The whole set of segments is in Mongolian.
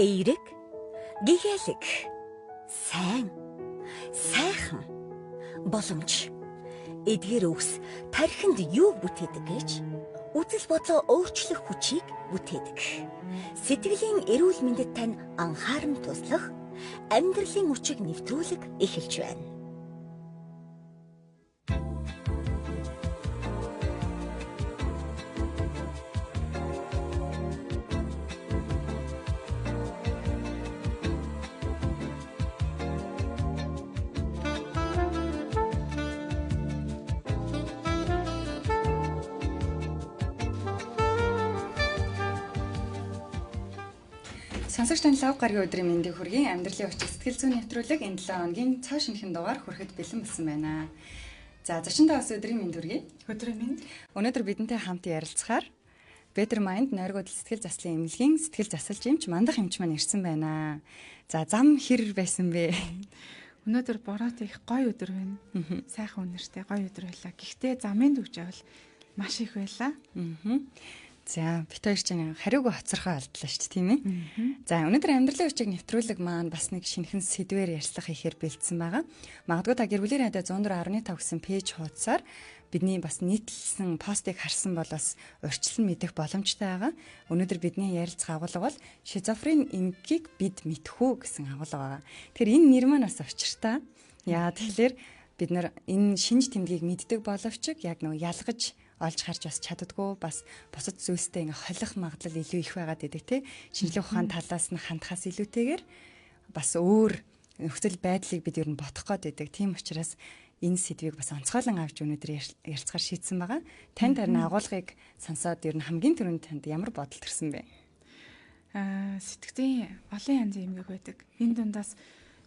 эерэг, гэгээлэг, сайн, сайхан, боломж, эдгээр үгс тархинд юу бүтээдэг гэж үзэл бодлоо өөрчлөх хүчийг бүтээдэг. Сэтгэлийн эрүүл мэндэд тань анхааран туслах, амьдралын хүчийг нэвтрүүлэг эхэлж байна. Сонсогч тань лав гаргийн өдрийн мэндийг хүргэе. Амьдралын хүчийг сэтгэл зүйн нэвтрүүлэг энэ 7 хоногийн цоо шинэхэн дугаар хүрэхэд бэлэн болсон байна. За зочиндоо бас өдрийн мэнд хүргэе. Өдрийн мэнд. Өнөөдөр бидэнтэй хамт ярилцахаар Better Mind нойргууд сэтгэл заслын эмнэлгийн сэтгэл засалж эмч мандах эмч маань ирсэн байна. За зам хэр байсан бэ? Өнөөдөр бороод их гоё өдөр байна. Сайхан үнэртэй гоё өдөр байлаа. Гэхдээ замын төвч бол маш их байлаа. За бит хоёр чинь хариугүй хоцорхоо алдлаа шүү дээ, тийм ээ. За өнөөдөр амьдралын хүчийг нэвтрүүлэг маань бас нэг шинэхэн сэдвээр ярьцлах ихээр бэлдсэн байгаа. Магадгүй та гэр бүлийн хадаа 104.5 гэсэн пэйж хуудасаар бидний бас нийтлсэн постыг харсан бол бас урьдчилан мэдэх боломжтой байгаа. Өнөөдөр бидний ярилцах агуулга бол шизофрен эмгэгийг бид мэдхүү гэсэн агуулга байгаа. Тэгэхээр энэ нэр маань бас учиртай. Яа тэгэхээр бид нар энэ шинж тэмдгийг мэддэг боловч яг нэг ялгаж олж харж бас чаддгүй, бас бусад зүйлстэй ингээ холих магадлал илүү их байгаад байдаг тий. Шинжлэх ухааны талаас нь хандхаас илүүтэйгээр бас өөр нөхцөл байдлыг бид ер нь бодох гээд байдаг. Тийм учраас энэ сэдвийг бас онцгойлон авч өнөөдөр ярилцахаар шийдсэн байгаа. Танд харин агуулгыг сонсоод ер нь хамгийн түрүүнд танд ямар бодол төрсөн бэ? Сэтгцийн олон янзын эмгэг байдаг. Энэ дундаас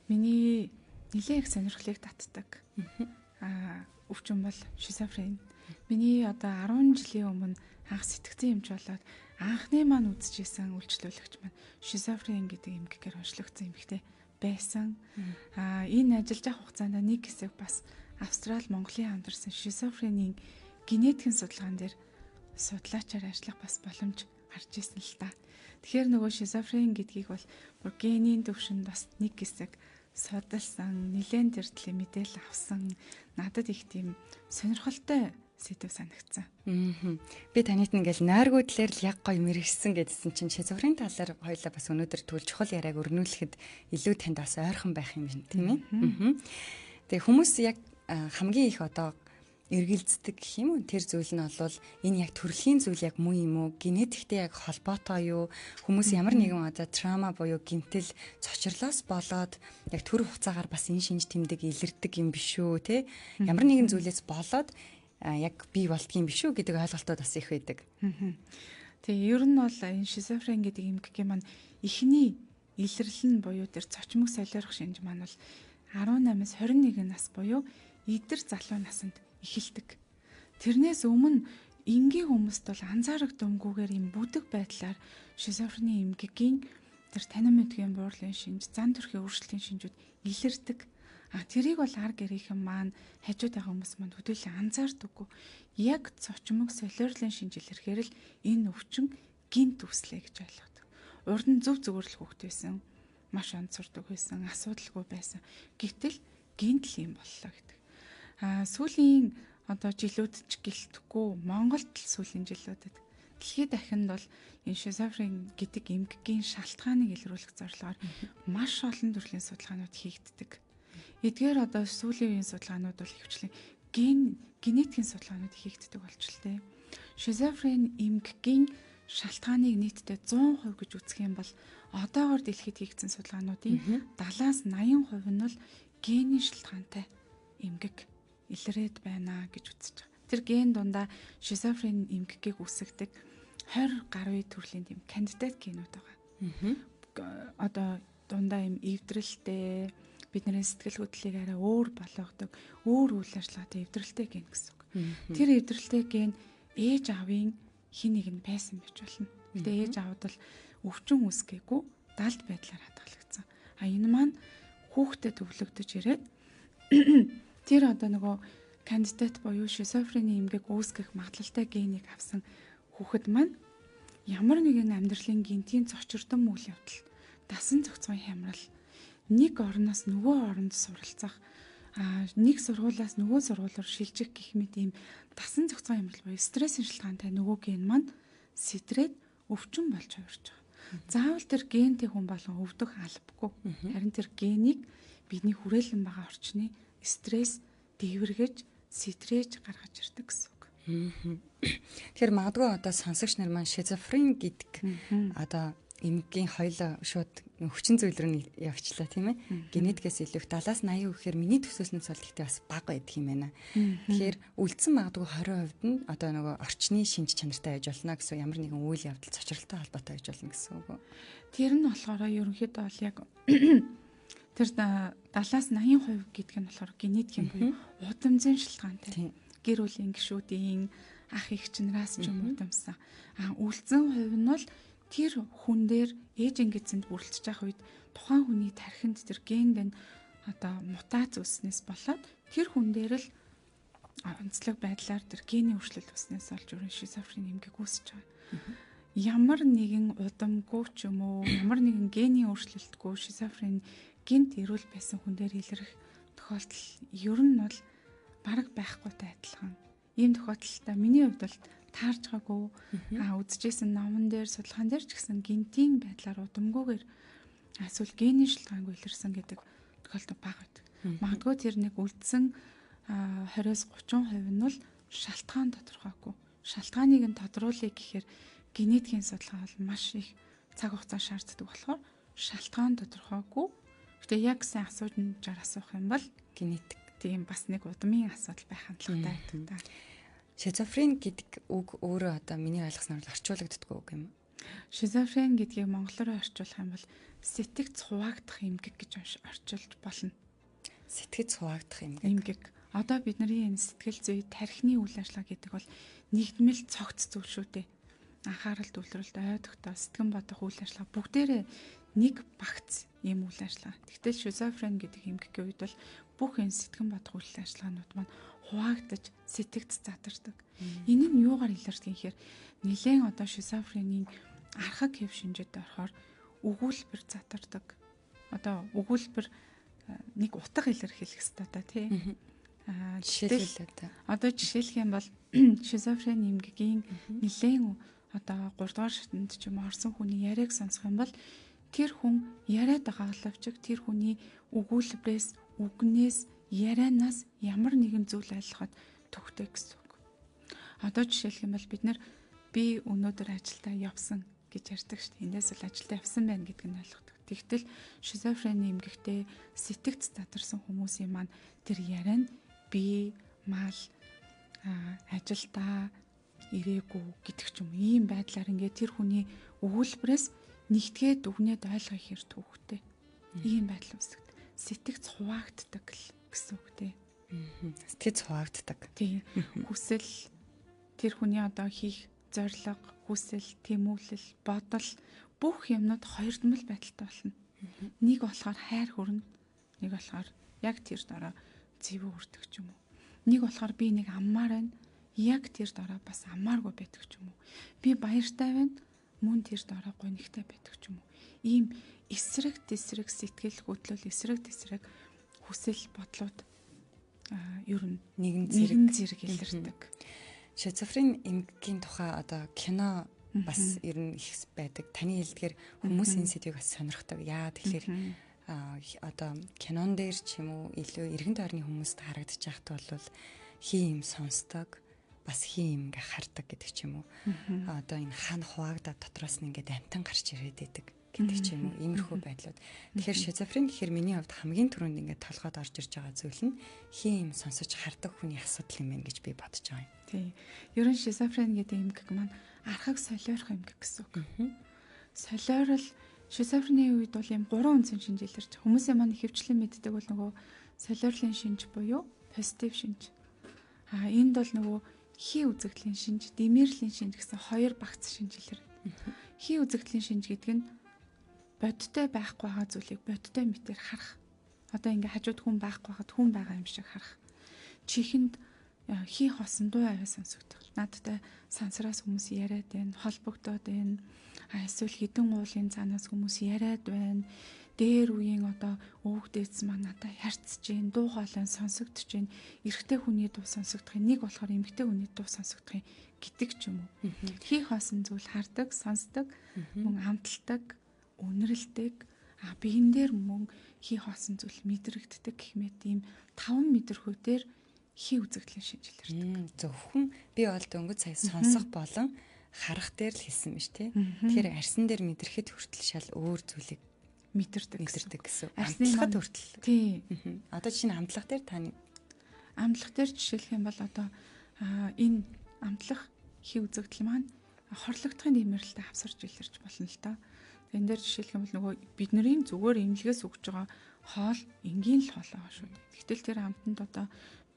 миний нэлээд их сонирхлыг татдаг. Өвчин бол шизофрен. Миний одоо 10 жилийн өмнө анх сэтгцэн эмч болоод анхны маань үзчихсэн үйлчлүүлэгч маань шизофрен гэдэг эмгэгээр онцлогдсон эмэгтэй байсан. Энэ ажиллаж авах хугацаанд нэг хэсэг бас Австрали, Монголын хамтарсан шизофренийн генетикийн судалгаан дээр судлаачаар ажиллах бас боломж гарч ирсэн л та. Тэгэхээр нөгөө шизофрен гэдгийг бол бүр генийн төвшөнд бас нэг хэсэг судалсан, нэлээд зэртлээ мэдээлэл авсан. Надад их тийм сонирхолтой сэдв санагдсан. Би танийд ингээл нойргууд талаар л яг гоё мэрэгсэн гэдсэн чинь шизофрен талаар хоёлаа бас өнөөдөр тэгвэл чухал яриаг өрнүүлэхэд илүү танд бас ойрхон байх юм байна, тийм ээ. Тэгээ хүмүүс яг хамгийн их одоо эргэлздэг гэх юм уу? Тэр зүйл нь бол энэ яг төрөлхийн зүйл яг муу юм уу? Генетиктэй яг холбоотой юу? Хүмүүс ямар нэгэн одоо трама буюу гэмтэл цочрлоос болоод яг төр хугацаагаар бас энэ шинж тэмдэг илэрдэг юм биш үү, те? Ямар нэгэн зүйлээс болоод яг бий болдгийм биш үү гэдэг ойлголтууд бас их байдаг. Тэгээ ер нь бол энэ шизофрен гэдэг эмгэгийн маань эхний илэрлэл нь буюу тэр цочмог солиорох шинж маань бол 18-аас 21 нас буюу идэр залуу наснд эхэлдэг. Тэрнээс өмнө энгийн хүмүүст бол анзаарагдамгүйгээр юм бүдэг байдлаар шизофренийн эмгэгийн тэр танин мэдгийн буурлын шинж, зан төрхийн өөрчлөлтийн шинжүүд илэрдэг. Тэрийг бол ар гэрийнхэн маань хажууд байгаа хүмүүс маань хөдөлгөөн анзаардаггүй. Яг цочмог солиорлын шинж илэрхээр л энэ өвчин гинт үслээ гэж ойлгодог. Урд нь зөв зүгээр л хөвгт байсан. Маш онцордог байсан, асуудалгүй байсан. Гэвтэл гинт л юм боллоо гэдэг. Сүүлийн одоо жилүүд ч гэлтэхгүй Монголд л сүүлийн жилүүдэд дэлхийд дахинд бол энэ шизофрен гэдэг эмгэгийн шалтгааныг илрүүлэх зорилгоор маш олон төрлийн судалгаанууд хийгддэг. Эдгээр одоо сүүлийн үеийн судалгаанууд бол хөвчлэн генетикийн судалгаанууд хийгддэг болчихлоо. Шизофрен эмгэгийн шалтгааныг нийтдээ 100% гэж үзэх юм бол одоогоор дэлхийд хийгдсэн судалгаануудын 70-аас 80% нь бол генийн шалтгаантай эмгэг илрээд байна гэж үзэж байгаа. Тэр ген дундаа шизофрен эмгэгийг үүсгдэг 20 гаруй төрлийн тийм кандидат генүүд байгаа. Одоо дундаа юм эвдрэлтэй бидний сэтгэл хөдлөлийг арай өөр болгодог, өөр үйл ажиллагаатай эвдрэлтэй ген гэсэн үг. Тэр эвдрэлтэй ген ээж аавын хин нэг нь байсан байж болно. Гэтэ ээж аавд бол өвчин үүсгээгүй далд байдлаар хадгалагдсан. Энэ маань хүүхдэд төвлөгдөж ирээд тэр одоо нөгөө кандидат буюу шизофренийн эмгээг үүсгэх магадлалтай генийг авсан хүүхэд маань ямар нэгэн амьдралын гинтийн цочирдон үйл явдал дасан зохицгон хямрал, нэг орноос нөгөө оронд суралцах, нэг сургуулиас нөгөө сургуулиар шилжих гэх мэт ийм дасан зохицгон хямрал буюу стрессийн шалтгаантай нөгөө ген маань сэтрээд өвчин болж хувирч байгаа. Заавал тэр гентэй хүн болгон өвдөх албагүй. Харин тэр генийг бидний хүрээлэн байгаа орчны стресс дэвэргэж, сэтрээж гаргаж ирдэг гэсэн үг. Тэгэхээр магадгүй одоо сонсогч нар маань шизофрен гэдэг одоо эмгэгийн хоёлоо шууд хүчин зүйл рүү явчлаа тийм ээ. Генетикээс илүү 70-80% гэхээр миний төсөөснөөс бол ихтэй бас бага байдаг юм байна. Тэгэхээр үлдсэн магадгүй 20% нь одоо нөгөө орчны шинж чанартай байж болно гэсэн ямар нэгэн үйл явдал цочролтой холбоотой байж болно гэсэн үг. Тэр нь болохоор ерөнхийдөө бол яг тэр 70-80% гэдэг нь болохоор генетикийн буюу удамзын шалтгаантай. Гэр бүлийн гишүүдийн ах эгч нараас ч юм уу удамсан. Үлдсэн хувь нь бол тэр хүн дээр ээжийн гидсэнд бүрэлдэж байгаа үед тухайн хүний тархинд тэр генд нь одоо мутац үүснээс болоод тэр хүн дээр л онцлог байдлаар тэр гений өөрчлөлт үүснээс болж ерөн шизофрен эмгэг үүсэж байгаа. Ямар нэгэн удамгүй ч юм уу, ямар нэгэн гений өөрчлөлтгүй шизофрен гинт эрүүл байсан хүн дээр илэрх тохиолдол ер нь бол бараг байхгүйтэй адилхан. Ийм тохиолдолтой миний хувьд бол таарж байгаагүй. Үзчихсэн номон дээр, судалгаан дээр ч гэсэн гинтийн байдлаар удамгүйгээр эсвэл гений шалтгаангүй илэрсэн гэдэг тохиолдол бага байдаг. Магадгүй тэр нэг үлдсэн 20-30% нь бол шалтгаан тодорхойгүй. Шалтгааныг нь тодруулъя гэхээр генетикийн судалгаа бол маш их цаг хугацаа шаарддаг болохоор шалтгаан тодорхойгүй. Гэтэ яг сайн асуужаар асуух юм бол генетик тийм бас нэг удмын асуудал байх хандлагатай байдаг та. Шизофрен гэдэг үг өөрөө одоо миний ойлгосноор орчуулагддаггүй үг юм. Шизофрен гэдгийг монголоор орчуулах юм бол сэтгэц хуваагдах эмгэг гэж орчуулж болно. Сэтгэц хуваагдах эмгэг. Одоо бидний энэ сэтгэл зүй тархины үйл ажиллагаа гэдэг бол нэгдмэл цогц зүйл шүү дээ. Анхаарал төвлөрөлт, ой тогтоо, сэтгэн бодох үйл ажиллагаа бүгдээрээ нэг багц юм үйл ажиллагаа. Тэгтэл шизофрен гэдэг эмгэгийн үед бол бүх энэ сэтгэн бодох үйл ажиллагаанууд маань хуваагдаж сэтгэгц задардаг. Энэ нь юугаар илэрдэг юм хэрэг нэлээд одоо шизофренийн архаг хэв шинжэд орохоор өгүүлбэр задардаг. Одоо өгүүлбэр нэг утга илэрхийлэх хэрэгтэй та тий. Жишээлбэл одоо жишээлх юм бол шизофрен эмгэгийн нэлээд одоо 3 дугаар шатнд ч юм орсон хүний яриаг сонсох юм бол тэр хүн яриад байгаа боловч тэр хүний өгүүлбэрээс, үгнээс, ярианаас ямар нэгэн зүйл ойлгоход төвхтэй гэсэн үг. Одоо жишээлх юм бол бид нар би өнөөдөр ажилдаа явсан гэж ярьдаг шүү дээ. Эндээс л ажилдаа явсан байна гэдг нь ойлгодог. Тэгтэл шизофрени эмгэгтэй сэтгэгц задарсан хүмүүсийн маань тэр яриа нь би мал ажилдаа ирээгүй гэдэг ч юм ийм байдлаар ингээд тэр хүний өгүүлбэрээс нэгтгээд үгнээд ойлгох хэрэг төвхтэй. Ийм байдал үүсдэг. Сэтгэгц хуваагддаг гэсэн үг тий. Сэтгэгц хуваагддаг. Тий. Хүсэл тэр хүний одоо хийх зорилго, хүсэл, тэмүүлэл, бодол бүх юмнууд хоёрдмол байдалтай болно. Нэг болохоор хайр хүрнэ, нэг болохоор яг тэр дараа зэвүү хүрдэг ч юм уу. Нэг болохоор би нэг аммаар байна, яг тэр дараа бас аммааргүй байдаг ч юм уу. Би баяртай байна, мөн тэр дараа гонигтай байдаг ч юм уу. Ийм эсрэг тесрэг сэтгэл хөдлөл, эсрэг тесрэг хүсэл бодлууд ер нь нэгэн зэрэг илэрдэг. Шизофрен эмгэгийн тухай одоо кино бас ер нь их байдаг. Таны хэлдгээр хүмүүсийн сэдвийг бас сонирхдаг. Яа тэгэхээр одоо кинон дээр ч юм уу илүү эргэн тойрны хүмүүст харагдаж байхад бол хий юм сонсдог, бас хий юм ингээ хардаг гэдэг ч юм уу. Одоо энэ хан хуваагдаад дотроос нь ингээд амтан гарч ирээд идэг гэдэг ч юм уу. Иймэрхүү байдлууд. Тэгэхээр шизофрен гэхээр миний хувьд хамгийн түрүүнд ингээд толгойд орж ирж байгаа зүйл нь хий юм сонсож хардаг хүний асуудал юм байна гэж би бодож байгаа юм. Тий. Ерөн шизофрен гэдэг эмгэг маань архаг солиорох эмгэг гэсэн үг. Солиорол шизофренийн үед бол ийм 3 үндсэн шинж илэрч. Хүмүүсийн маань ихэвчлэн мэддэг бол нөгөө солиорлын шинж буюу позитив шинж. Энд бол нөгөө хий үзэгдлийн шинж, димерлийн шинж гэсэн 2 багц шинж илэрнэ. Хий үзэгдлийн шинж гэдэг нь бодтой байхгүй байгаа зүйлийг бодтой мэтэр харах. Одоо ингээ хажууд хүн байхгүй хаад хүн байгаа юм шиг харах. Чихэнд хий хосон дуу аваа сонсогдох. Надтай сансраас хүмүүс яриад байна, холбогдоод байна. Эсвэл хідэн уулын цаанаас хүмүүс яриад байна. Дээр үеийн одоо өвөг дээдс маань надад харьцаж гин, дуу хоолой сонсогдож гин. Эрэгтэй хүний дуу сонсогдохын нэг болохоор эмэгтэй хүний дуу сонсогдохын гэдэг ч юм уу. Хий хосон зүйл хардаг, сонсдог, мөн амталдаг, үнэрлдэг, биен дээр мөн хий хосон зүйл мэдрэгддэг гэх мэт ийм 5 мэдрэхүйдээр хий үзэгдлийн шинжилэрдэг. Зөвхөн би бол дөнгөж сая сонсох болон харах дээр л хэлсэн биз дээ. Тэгэхээр арьсан дээр мэдрэхэд хүртэл шал өөр зүйлийг мэдэрдэг гэсэн. Амтлахад хүртэл. Тий. Одоо чинь амтлах дээр таны амтлах дээр жишээлх юм бол одоо энэ амтлах хий үзэгдэл маань хорлогдохын дэмэрлэлтэй хавсарч илэрч болно л доо. Энэ дээр жишээлх юм бол нөгөө бидний зүгээр эмнэлгээс өгж байгаа хоол энгийн л хоол байгаа шүү дээ. Гэтэл тэр амтанд одоо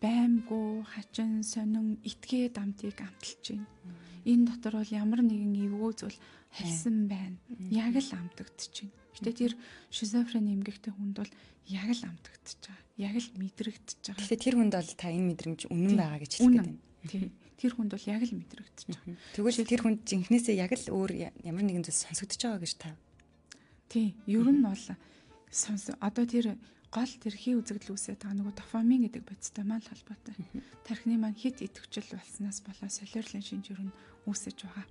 баймгүй, хачин, сонин, итгээ дамтыг амталж байна. Энэ дотор бол ямар нэгэн эвгүй зүйл хэлсэн байна. Яг л амтагдчихэв. Гэтэ тэр шизофрени эмгэгтэй хүнд бол яг л амтагдчихж байгаа. Яг л мэдрэгдэж байгаа. Гэтэ тэр хүнд бол та энэ мэдрэмж үнэн байгаа гэж хэлэх гээд байна. Тийм. Тэр хүнд бол яг л мэдрэгдэж байгаа. Тэгвэл тэр хүнд жинхнээсээ яг л өөр ямар нэгэн зүйл сонсогдож байгаа гэж та. Тийм. Ер нь бол одоо тэр гол тэр хий үзэгдэл үүсээд байгаа нөгөө дофамин гэдэг бодистой маань холбоотой. Тархины маань хит идэвхжил болсноос болоо солиорлын шинж ер нь үүсэж байгаа.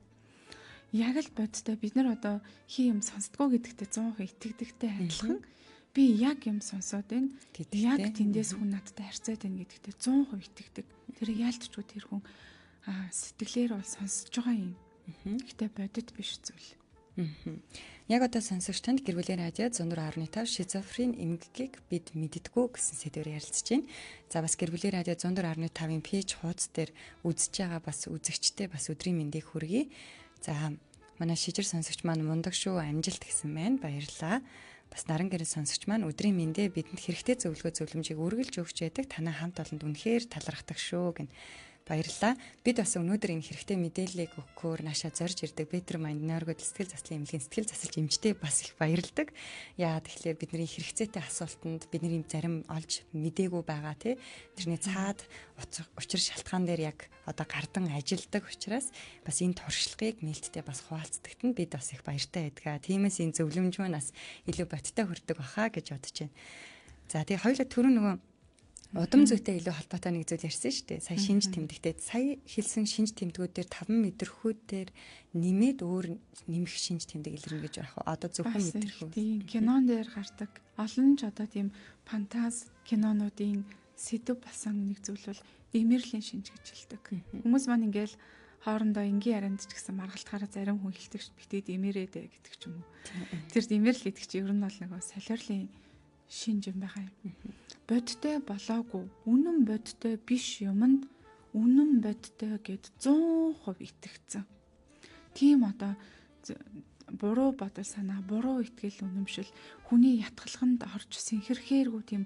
Яг л бодтой бид нар одоо хий юм сонсдгоо гэдэгтээ 100% итгэдэгтэй адилхан би яг юм сонсоод байна. Яг тэндээс хүн надтай харьцаад байна гэдэгтээ 100% итгэдэг. Тэр яалтчгүй тэр хүн сэтгэлээр бол сонсож байгаа юм. Гэхдээ бодит биш зүйл. Яг одоо сонсогч танд гэр бүлийн радио 104.5 шизофрен эмгэгийг бид мэддэггүй гэсэн сэдвээр ярилцж байна. За бас гэр бүлийн радио 104.5-ын пэйж хуудас дээр үзэж байгаа бас үзэгчтэй бас өдрийн мэндийг хүргэе. За манай шижир сонсогч маань мундаг шүү, амжилт гэсэн байна. Баярлалаа. Бас наран гэрэл сонсогч маань өдрийн мэндэ бидэнд хэрэгтэй зөвлөгөө зөвлөмжийг үргэлж өгч яадаг. Танай хамт олонд үнэхээр талархдаг шүү гэн. Баярлалаа. Бид бас өнөөдөр энэ хэрэгтэй мэдээллийг өгөхөөр наашаа зорж ирдэг Better Mind Neurogod сэтгэл заслын эмнэлгийн сэтгэл засалж эмчтэй бас их баярлалдаг. Яа тэгэхээр бидний хэрэгцээтэй асуултанд бидний зарим олж мдээгүй байгаа тий. Тэрний цаад учир шалтгаан дээр яг одоо гардан ажилдаг учраас бас энэ туршлагыг нээлттэй бас хуваалцдагт нь бид бас их баяртай байдгаа. Тиймээс энэ зөвлөмж маань бас илүү боттой хүрдэг баха гэж бодож байна. За тэгээ хоёулаа түрүү нөгөө удам зүйтэй илүү холбоотой нэг зүйл ярьсан шүү дээ. Сая шинж тэмдэгтээ сая хэлсэн шинж тэмдгүүдээр 5 мэдрэхүүдээр нэмээд өөр нэмэх шинж тэмдэг илэрнэ гэж байна. Одоо зөвхөн мэдрэхүү. Тийм кинон дээр гардаг олон ч одоо тийм фантаз кинонуудын сэдв басан нэг зүйл бол дэмэрлийн шинж гэж хэлдэг. Хүмүүс маань ингээл хоорондоо энгийн ярианд ч гэсэн маргалтахаараа зарим хүн хэлдэг ш битээ дэмэрээд гэдэг ч юм уу. Тэр дэмэрл гэдэг чинь ер нь бол нөгөө солиорлын шинж юм байгаа юм. Бодтой болоогүй, үнэн бодтой биш юмд үнэн бодтой гэд 100% итгэцэн. Тийм одоо буруу бодол санаа, буруу итгэл үнэмшил хүний ятгалханд орж синхэрхээргүй тийм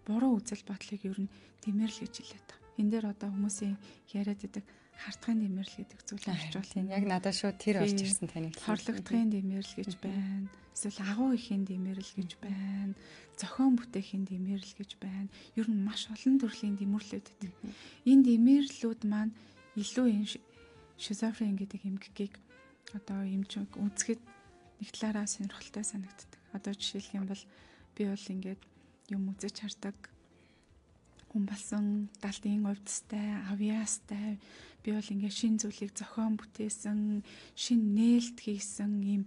буруу үзэл бодлыг ер нь дэмэрл гэж хэлээд байгаа. Энд дээр одоо хүмүүсийн яриад идэг хартахын дэмэрл гэдэг зүйл орж байна. Яг надад шууд тэр орж ирсэн таны. Хорлогдохын дэмэрл гэж байна. Эсвэл агуу ихийн дэмэрл гэж байна. Зохион бүтээхийн дэмэрл гэж байна. Ер нь маш олон төрлийн дэмэрлүүд байдаг. Энэ дэмэрлүүд маань илүү энэ шизофрен гэдэг эмгэгийг одоо эмчиг үзэхэд нэг талаараа сонирхолтой санагддаг. Одоо жишээлх юм бол би бол ингээд юм үзэж хардаг хүн болсон, далдын увдстай, авьяастай би бол ингээд шин зүйлийг зохион бүтээсэн, шин нээлт хийсэн ийм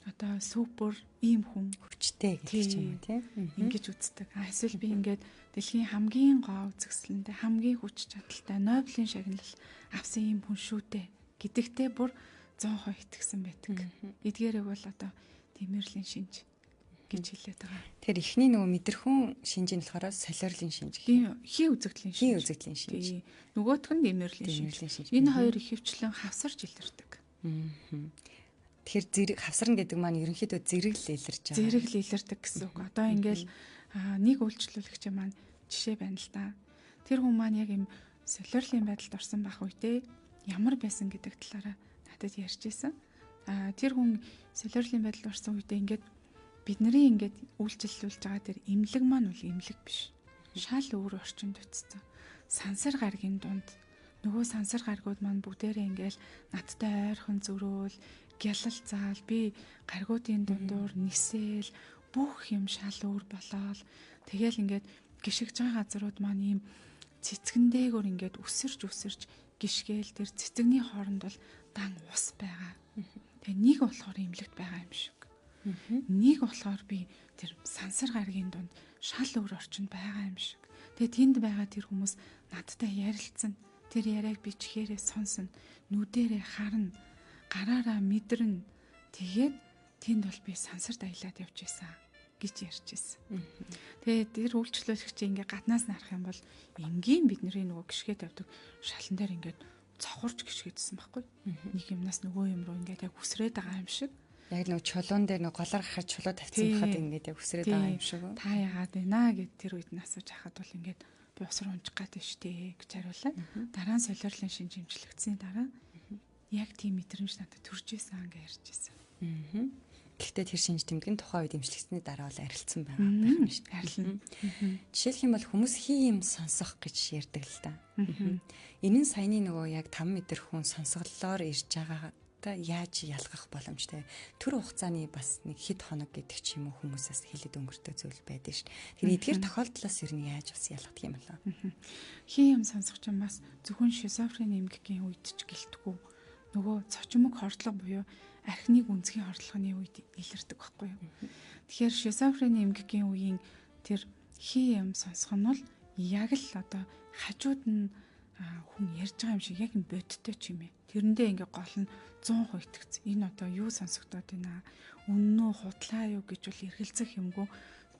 одоо супер ийм хүн хүчтэй гэж юм тийм ингэж үздэг. Эсвэл би ингээд дэлхийн хамгийн гоо үзэсгэлэнтэй, хамгийн хүч чадалтай Нобелийн шагнал авсан ийм хүн шүү дээ гэдэгтээ бүр 100% итгэсэн байдаг. Эдгээрэг бол одоо дэмэрлийн шинж гэж хэлээд байгаа. Тэр эхний нөгөө мэдэрхэн шинжийн болохоор солиорлын шинж. Хий үзэгдлийн шинж. Хий үзэгдлийн шинж. Нөгөөх нь дэмэрлийн шинж. Энэ хоёр ихэвчлэн хавсарч илэрдэг. Тэгэхээр зэрэг хавсарна гэдэг маань ерөнхийдөө зэрэг л илэрч байгаа. Зэрэг л илэрдэг гэсэн үг. Одоо ингээл нэг үйлчлүүлэгч маань жишээ байна л да. Тэр хүн маань яг юм солиорлын байдалд орсон байх үедээ ямар байсан гэдэг талаараа надад ярьж байсан. Тэр хүн солиорлын байдалд орсон үедээ ингээд бидний ингээд үйлчлүүлж байгаа тэр эмнэлэг маань бол эмнэлэг биш. Шал өөр орчинд очсон. Сансар гарагийн дунд нөгөө сансар гаргууд маань бүгдээрээ ингээл надтай ойрхон зөрөөл, гялал заал, би гаргуудын дундуур нисэл бүх юм шал өөр болоод тэгэл ингээд гიშгэж байгаа газрууд маань ийм цэцгэн дээгүүр ингээд өсөрч гიშгээл тэр цэцэгний хооронд бол дан ус байгаа. Тэгээ нэг болохоор имлэгт байгаа юм шиг. Нэг болохоор би тэр сансар гаргийн дунд шал өөр орчинд байгаа юм шиг. Тэгээ тэнд байгаа тэр хүмүүс надтай ярилцсан. Тэр яриаг би чихээрээ сонсно, нүдэрээ харна, гараараа мэдэрнэ. Тэгээд тэнд бол би сансарт аялаад явж байсан гэж ярьж байсан. Тэгээд тэр үйлчлүүлэгч ингээ гаднаас нарах юм бол энгийн бидний нөгөө гიშгээ тавьдаг шалан дээр ингээд цохорч гიშгэдсэн байхгүй. Нэг юмнаас нөгөө юм руу ингээд яг үсрээд байгаа юм шиг. Яг нөгөө чулуун дээр нөгөө голоор хахад чулуу тавьсан байхад ингээд яг үсрээд байгаа юм шиг үү? Та яагаад байна гэд тэр үед нь асууж хахад бол ингээд би усар унчих гээд штэ гэж хариулаад дараа нь солиорлын шинж имжлэгдсэний дараа яг тийм мэдрэмж надад төрж исэн гэж ярьж исэн. Гэхдээ тэр шинж тэмдэг нь тухайн үед имжлэгдсэний дараа бол арилцсан байгаа юм шүү дээ. Арилна. Жишээлх юм бол хүмүүс хий юм сонсох гэж ярьдаг л да. Энэ нь саяны нөгөө яг 5 метр хүн сонсголоор ирж байгаатай яаж ялгах боломжтой. Тэр хугацааны бас нэг хэд хоног гэдэг ч юм уу хүмүүсээс хэлээд өнгөртөө зүйл байдаг шүү дээ. Тэр эдгээр тохиолдлоос ер нь яаж бас ялгах юм болоо. Хий юм сонсох чинь бас зөвхөн шизофрени эмгэгийн үед ч гэлтгүй нөгөө цочмог хордлого буюу архиныг үнцгийн хордлогын үед илэрдэг байхгүй юу. Тэгэхээр шизофрени эмгэгийн үеийн тэр хий юм сонсох нь бол яг л одоо хажууд нь хүн ярьж байгаа юм шиг яг юм бодтой ч юм ээ. Тэрэндээ ингээ гол нь 100% итгэц. Энэ одоо юу сонсогдоод байна? Үнэн үү, худлаа юу гэж бол эргэлзэх юмгүй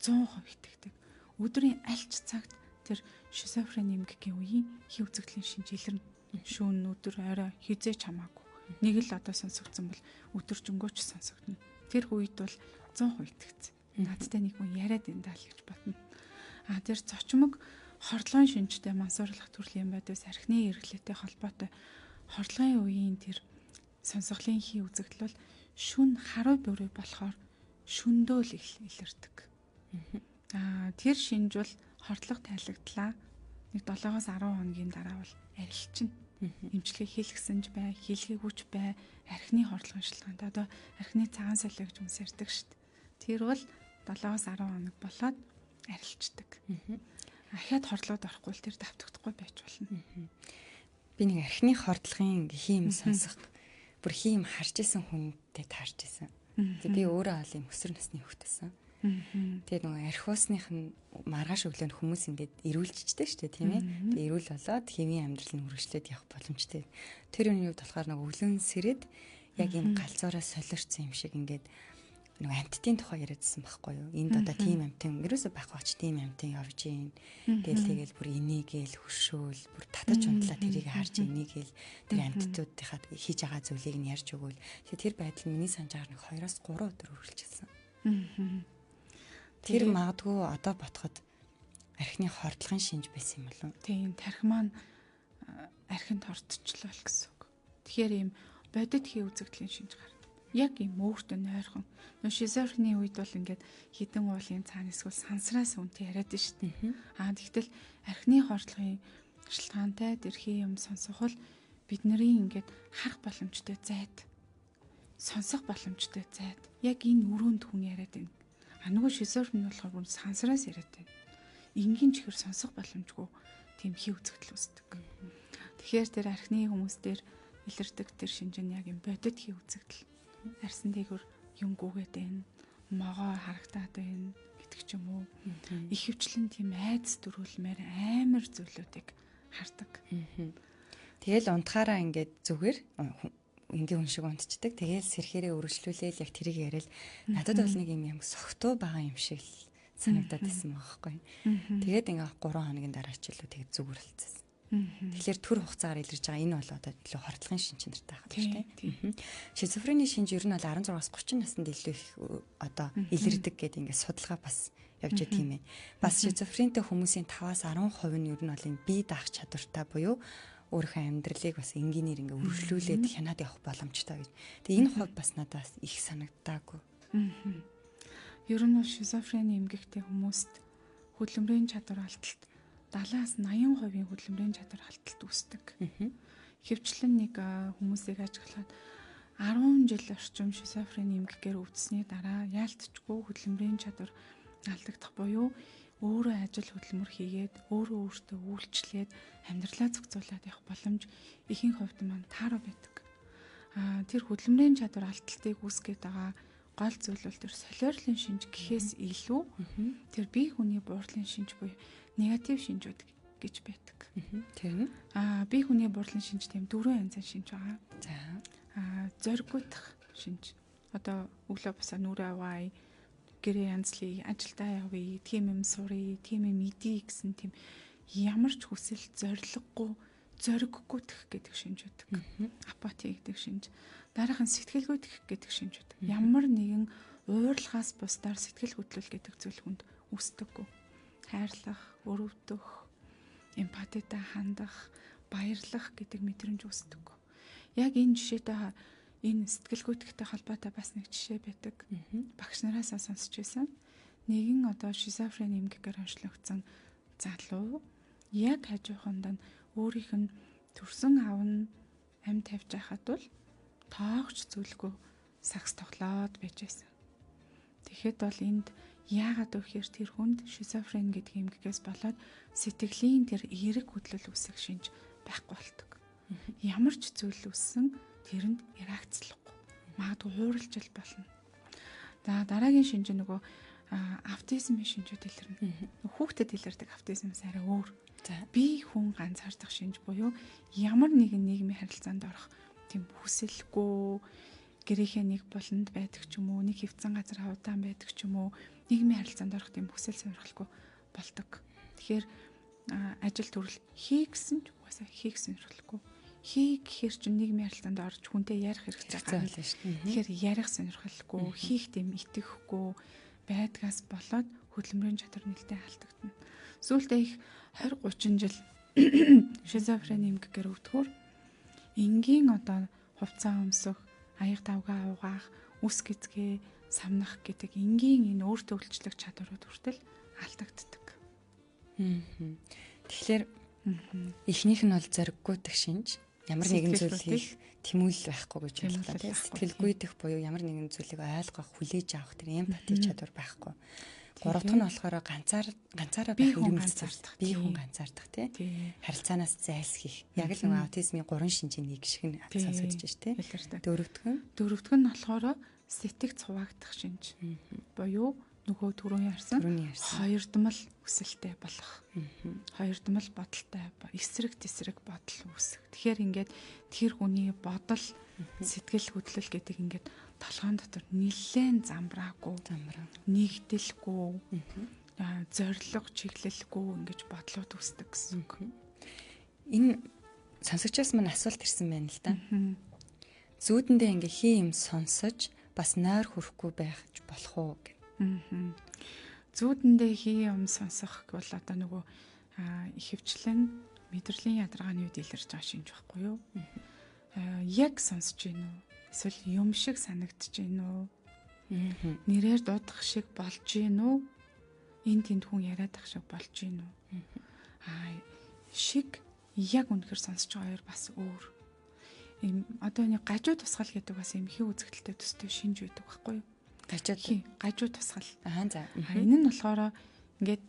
100% итгэдэг. Өдрийн аль ч цагт тэр шизофрени эмгэгийн үеийн хий үзэгдлийн шинж илэрнэ. Шүүн өдөр орой хизээч хамаагүй. Нэг л одоо сонсогдсон бол өдөржингөөч сонсогдно. Тэр үед бол 100% итгэц. Надтай нэг хүн яриад энэ даа л гэж бодно. Тэр цочмог хордлогын шинжтэй мансуурлах төрлийн байдаас архины эргэлттэй холбоотой хордлогын үеийн тэр сонсголын хий үзэгдэл бол шүн харуу бүрий болохоор шүндөө л илэрдэг. Тэр шинж бол хордлого тайлагдлаа. Нэг 7-10 хоногийн дараа бол арилчихна. Эмчилгээ хийлгсэн ч бай, хийлгээгүйч бай, архины хордлогын шалтгаанд одоо архины цагаан солио гэж хүмүүс ярьдаг шүү дээ. Тэр бол 7-10 хоног болоод арилждаг. Ахиад хордлогод орохгүй л тэр давтагдахгүй байж болно. Би нэг архины хордлогын хийм сонсох, бүр хийм харж исэн хүнтэй таарч исэн. Тэгээ би өөрөө ол юм өсвөр насны хүүхдээсэн. Тэгээ нөгөө архиусных нь маргааш өглөө хүмүүс ингээд ирүүлжтэй шүү дээ, тийм ээ. Тэгээ ирүүл болоод хэвийн амьдрал нь үргэлжлээд явах боломжтой. Тэр үеийн үед болохоор нөгөө өглөө сэрээд яг энэ галзуураа солирцсон юм шиг ингээд нөгөө амьтдын тухай яриадсан байхгүй юу? Энд одоо тийм амьтан ерөөсөө байх бач тийм амьтан явж гин. Тэгэл бүр энийгээл хөшөөл бүр татаж унтлаа тэрийг харж энийгээл тэр амьтдуудынхаа хийж байгаа зүйлийг нь ярьж өгөөл. Тэр байдал миний санджаар нэг 2-3 өдөр үргэлжилсэн. Тэр магадгүй одоо ботход архины хордлогын шинж байсан юм болов. Тийм тархи маань архинд хортчлоо л гэсэн үг. Тэгэхээр ийм бодит хий үзэгдлийн шинж гарна. Яг ийм өөртөө нойрхон. Нөө шизофрени үед бол ингээд хідэн уулын цаана эсвэл сансраас үнтэй яриад шүү дээ. Тэгтэл архины хордлогын шалтгаантай тэр хий юм сонсох бол бидний ингээд харах боломжтой зайд, сонсох боломжтой зайд яг энэ өрөөнд хүн яриад байна. Нөгөө шизофрени болохоор бүр сансраас яриад байна. Энгийн чихэр сонсох боломжгүй тийм хий үзэгдэл үүсдэг. Тэгэхээр тэр архины хүмүүс дээр илэрдэг тэр шинж нь яг юм бодит хий үзэгдэл. Арсан дээгүр юм гүгээд байна. Могоо харагтаад байна гэдэг ч юм уу. Их хвчлэн тийм айдас дөрүүлмээр амар зүйлүүдийг хардаг. Тэгэл унтахаараа ингээд зүгээр ингийн хүн шиг унтчихдаг. Тэгэл сэрхээрээ өргөжлүүлээл яг тэрийг яриад надад бол нэг юм согтуу байгаа юм шиг л санагдаад байсан байхгүй. Тэгээд ингээ 3 хоногийн дараа ч илүү тэгээд зүгээр болчихсон. Тэгэхээр төр хугацаагаар илэрж байгаа энэ бол одоо илүү хордлогын шинж чанартай байх тийм үү? Шизофрени шинж ер нь бол 16-аас 30 наснд илүү их одоо илэрдэг гэдэг ингээ судалгаа бас явж байгаа тийм ээ. Бас шизофрентэй хүмүүсийн 5-аас 10% нь ер нь бол энэ бие даах чадвартай буюу өөрийнхөө амьдралыг бас энгийнээр ингээ өргөжлүүлээд хянаад явах боломжтой гэж. Тэгээ энэ хувь бас надад их санагдаагүй. Ер нь бол шизофрени эмгэгтэй хүмүүст хөдөлмөрийн чадвар алдалт 70-80% хөдөлмөрийн чадвар алдалт үүсдэг. Ихэвчлэн нэг хүмүүсийг ажиглаад 10 жил орчим шизофрени эмгэгээр өвдсөний дараа яалтчгүй хөдөлмөрийн чадвар алдагдах буюу өөрөө ажил хөдөлмөр хийгээд өөрөө өөртөө үйлчлээд амьдралаа зохицуулаад явах боломж ихэнх хувьд маань таараа байдаг. Тэр хөдөлмөрийн чадвар алдалтыг үүсгэж байгаа гол зүйл бол тэр солиорлын шинж гэхээс илүү тэр бие хүний буурлын шинж буюу негатив шинжүүд гэж байдаг. Тэр нь бие хүний буурлын шинж тийм 4 янзын шинж байгаа. за Зориггүйдэх шинж. Одоо өглөө босоо нүрээ аваа, гэрээ янзлий, ажилдаа явъя, тийм юм суръя, тийм юм идье гэсэн тийм ямар ч хүсэл зориггүй зориггүйдэх гэдэг шинж үүдэг. Апати гэдэг шинж. Дараахан сэтгэлгүйдэх гэдэг шинж үүдэг. Ямар нэгэн уурлагаас бусдаар сэтгэл хөдлөл гэдэг зүйл хүнд үүсдэггүй. Хайрлах, өрөвдөх, эмпатитай хандах, баярлах гэдэг мэдрэмж үүсдэггүй. Яг энэ жишээтэй энэ сэтгэлгүйтгэхтэй холбоотой бас нэг жишээ байдаг. Багш нараасаа сонсч байсан. Нэгэн одоо шизофрени эмгэгээр онцлогдсон залуу яг хажууханд нь өөрийнх нь төрсөн аав нь амь тавьж байхад бол тоогч зүйлгүй сакс тоглоод байж байсан. Тэгэхэд бол энд яагаад вэ гэхээр тэр хүнд шизофрени гэдэг эмгэгээс болоод сэтгэлийн тэр эерэг хөдлөл үүсэх шинж байхгүй болдог. Ямар ч зүйл үүссэн тэрэнд реакцлахгүй. Магадгүй хууралжил болно. За дараагийн шинж нөгөө аутизмын шинжүүд илэрнэ. Хүүхдэд илэрдэг аутизмээс арай өөр. Би хүн ганцаардах шинж буюу ямар нэгэн нийгмийн харилцаанд орох тийм хүсэлгүй гэрийнхээ нэг болонд байдаг ч юм уу, нэг хөвцөн газар хавдаан байдаг ч юм уу, нийгмийн харилцаанд орох тийм хүсэл сонирхолгүй болдог. Тэгэхээр ажил төрөл хий гэсэн ч угаасаа хий гэсэн сонирхолгүй. Хий гэхэр чинь нийгмийн харилцаанд орж хүнтэй ярих хэрэгтэй гарна шүү дээ. Тэгэхээр ярих сонирхолгүй, хийх тийм итгэхгүй байдгаас болоод хөдөлмөрийн чадвар нэлээд алдагдана. Сүүлдээ их 20-30 жил шизофрени эмгэгээр өвдөхөөр энгийн одоо хувцас өмсөх, аяг давгаа угаах, үс гизгээ самнах гэдэг энгийн энэ өөртөө үйлчлэх чадварууд хүртэл алдагддаг. Тэгэхээр эхнийх нь бол зориггүйдэх шинж, ямар нэгэн зүйл хийх тэмүүлэл байхгүй гэж ойлголоо тийм. Сэтгэлгүйдэх буюу ямар нэгэн зүйлийг ойлгох, хүлээж авах тэр эмпати чадвар байхгүй. Гурав дахь нь болохоор ганцаараа байх эрмэлзэл, бие хүн ганцаардах тийм. Харилцаанаас зайлсхийх. Яг л нэг аутизмын 3 шинжийн нэг шиг нь сонсогдож байна тийм. Дөрөвдөх нь болохоор сэтгэг цуваагдах шинж. Буюу нөгөө түрүүний ярьсан хоёрдмал хүсэлтэй болох. Хоёрдмал бодолтой эсрэг тесрэг бодол үүсэх. Тэгэхээр ингээд тэр хүний бодол, сэтгэл хөдлөл гэдэг ингээд толгойн дотор нэлээд замбраагүй, нэгдэлгүй, зориг чиглэлгүй ингэж бодлууд үүсдэг гэсэн үг. Энэ сонсогчоос мань асуулт ирсэн байна л да. Зүүдэндээ ингээ хий юм сонсож бас нойр хүрэхгүй байх болох уу гэх. Зүүдэндээ хий юм сонсох бол одоо нөгөө ихэвчлэн мэдрэлийн ядаргааны үед илэрч байгаа шинж байхгүй юу? Яг сонсож гин үү? Эсвэл юм шиг санагдаж гин үү? Нэрээр дуудах шиг болж гин үү? Энд тэнд хүн яриад ах шиг болж гин үү? Шиг яг үнэхээр сонсож байгаа хоёр бас өөр. Одоо нэг гажуу тусгал гэдэг бас эмхий үзэгдэлтэй төстэй шинж байдаг байхгүй юу? Гажуу тусгал. Энэ нь болохоор ингээд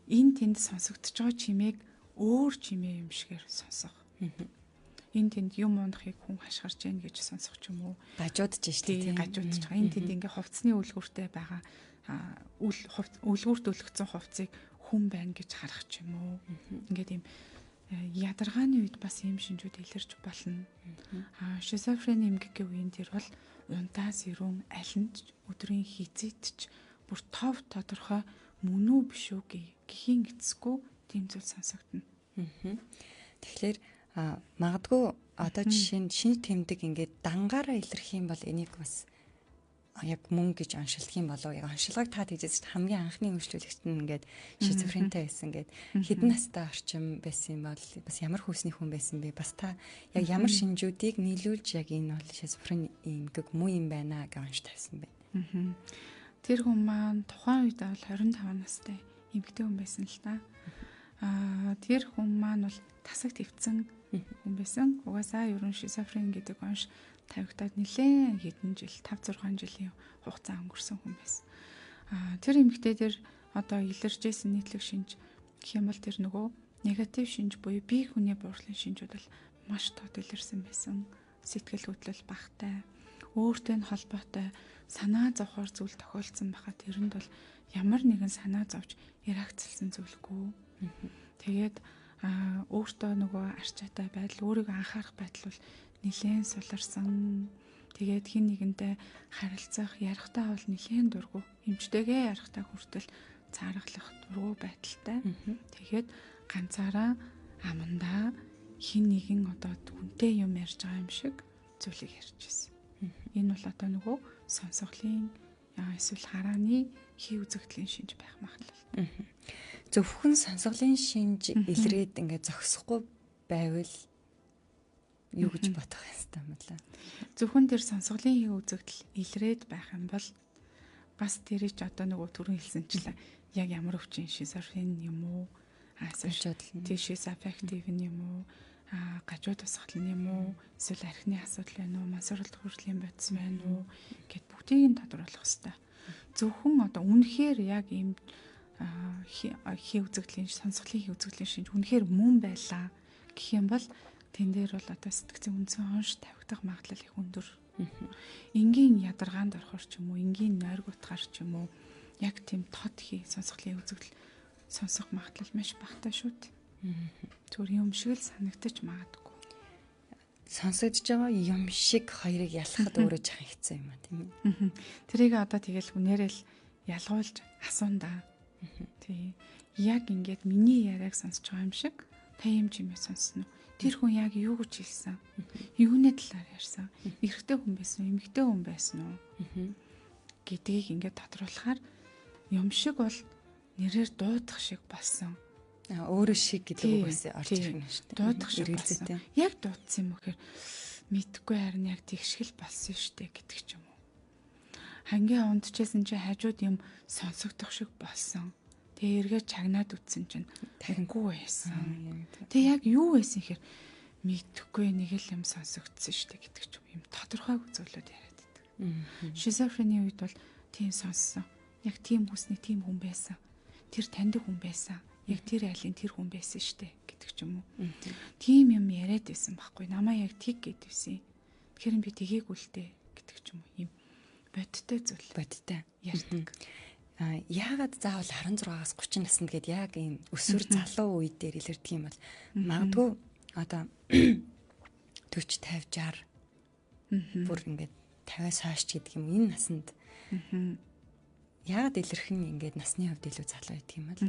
энэ тэнд сонсогдож байгаа чимээг өөр чимээ юм шигээр сонсох. Энэ тэнд юм ундахыг хүн хашгирч яах гэж сонсох ч юм уу? Гажуудж штэ тийм. Гажуудж байгаа. Энэ тэнд ингээ хувцсны үлгүүртэй байгаа үлгүүрт өлгцэн хувцсыг хүн байна гэж харах ч юм уу? Ингээд ийм ядаргааны үед бас ийм шинжүүд илэрч болно. Шизофрени эмгэгийн үеийн тэр бол унтаас ирүүн алинд өдрийн хизээдч бүр тов тодорхой мөн үү биш үү гэхийн эцэсгүй тийм зүйл сонсогдно. Тэгэхээр магадгүй одоо жишээ нь шинж тэмдэг ингээд дангаараа илэрх юм бол энийг бас яг мөн гэж оншилдох юм болов. Яг оншилгыг таад хийжээс хамгийн анхны үйлчлүүлэгч нь ингээд шизофрентэй байсан ингээд хэдэн настай орчим байсан юм бол бас ямар хүйсний хүн байсан бэ? Бас та яг ямар шинжүүдийг нийлүүлж яг энэ бол шизофрени эмгэг муу юм байна гэж онш тавьсан бэ? Тэр хүн маань тухайн үед бол 25 настай эмэгтэй хүн байсан л та. Тэр хүн маань бол тасаг твцэн хүн байсан. Угаасаа ерөн шизофрен гэдэг онш тавигдаад нэлээд хэдэн жил 5-6 жилийн хугацаа өнгөрсөн хүн байсан. Тэр эмэгтэй тэр одоо илэрж исэн нийтлэг шинж гэх юм бол тэр нөгөө негатив шинж буюу бие хүний бууралын шинжүүд бол маш тод илэрсэн байсан. Сэтгэл хөдлөл багтай, өөртөө нь холбоотой санаа зовхоор зүйл тохиолдсон байхад тэрэнд бол ямар нэгэн санаа зовж реакцлсан зүйлгүй. Тэгээд өөртөө нөгөө арчаатай байдал, өөрийгөө анхаарах байдал бол нэлээд суларсан. Тэгээд хин нэгэнтэй харилцах, ярихдаа бол нэлээд дургу. Эмчтэйгээ ярихдаа хүртэл цааргалах дургу байдалтай. Тэгээд ганцаараа амандаа хин нэгэн одоо хүнтэй юм ярьж байгаа юм шиг зүйлийг ярьж байсан. Энэ бол одоо нөгөө сонсголын эсвэл харааны хий үзэгдлийн шинж байх магадлал. Зөвхөн сонсголын шинж илрээд ингээд зогсохгүй байвал юу гэж бодох юм бэ? Зөвхөн тэр сонсголын хий үзэгдэл илрээд байх юм бол бас тэрий ч одоо нөгөө түрүүн хэлсэнчлээ яг ямар өвчин шизофрен юм уу? Тийшээс аффектив юм уу? Гажуу тусгал юм уу? Эсвэл архины асуудал байна уу? Мансуурлт хүрлийн бодис байна уу? Гэт бүгдийг нь тодруулах хэрэгтэй. Зөвхөн одоо үнэхээр яг ийм хий үзэгдлийн сонсголын хий үзэгдлийн шинж үнэхээр мөн байлаа гэх юм бол тэн дээр бол одоо сэтгцийн үндсэн онш тавигдах магадлал их өндөр. Энгийн ядаргаанд орохор ч юм уу, энгийн нойрг утгаар ч юм уу яг тийм тод хий сонсголын үзэгдэл сонсох магадлал маш багтаа шүү дээ. Зүгээр юм шиг л санагдаж магадгүй. Сонсогдож байгаа юм шиг хоёрыг ялахад өөрөө жаахан хэцүү юм а тийм ээ. Тэрийг одоо тэгэл хүнээрээ л ялгуулж асуунда. Тий. Яг ингээд миний яриаг сонсож байгаа юм шиг та юм чимээ сонсно. Тэр хүн яг юу гэж хэлсэн? Юуны талаар ярьсан? Эрэгтэй хүн байсан уу? Эмэгтэй хүн байсан уу? Гэдгийг ингээд тодруулахаар юм шиг бол нэрээр дуудах шиг болсон. Өөрөө шиг гэдэг үг бас орж ирэх юм шүү дээ. Дуудах шиг болсон. Яг дуудсан юм уу гэхээр мэдхгүй харин яг тэгшгэл болсон шүү дээ гэдэг ч юм уу. Хангийн унтчихсан чи хажууд юм сонсогдох шиг болсон. Тэгээ эргээд чагнаад үтсэн чинь тарингүй байсан. Тэгээ яг юу байсан гэхээр мэдхгүй нэг л юм сонсогдсон шүү дээ гэдэг ч юм тодорхойгүй зүйлүүд яриад байдаг. Шизофренийн үед бол тийм сонссон. Яг тийм хүсний тийм хүн байсан. Тэр таньдаг хүн байсан. Яг тэр айлын тэр хүн байсан шүү дээ гэдэг ч юм уу. Тийм юм яриад байсан байхгүй. Намаа яг тийг гэдвсэн. Тэгэхээр би тгийг үлдээ гэдэг ч юм уу. Ийм бодтой зүйл. Бодтой ярьдаг. Яагаад заавал 16-аас 30 наснд гээд яг ийм өсвөр залуу үе дээр илэрдэг юм бол магадгүй одоо 40 50 60 бүр ингээд 50-аас хойш гэдэг юм энэ насанд яагаад илэрх нь ингээд насны хувьд илүү залуу байдаг юм бол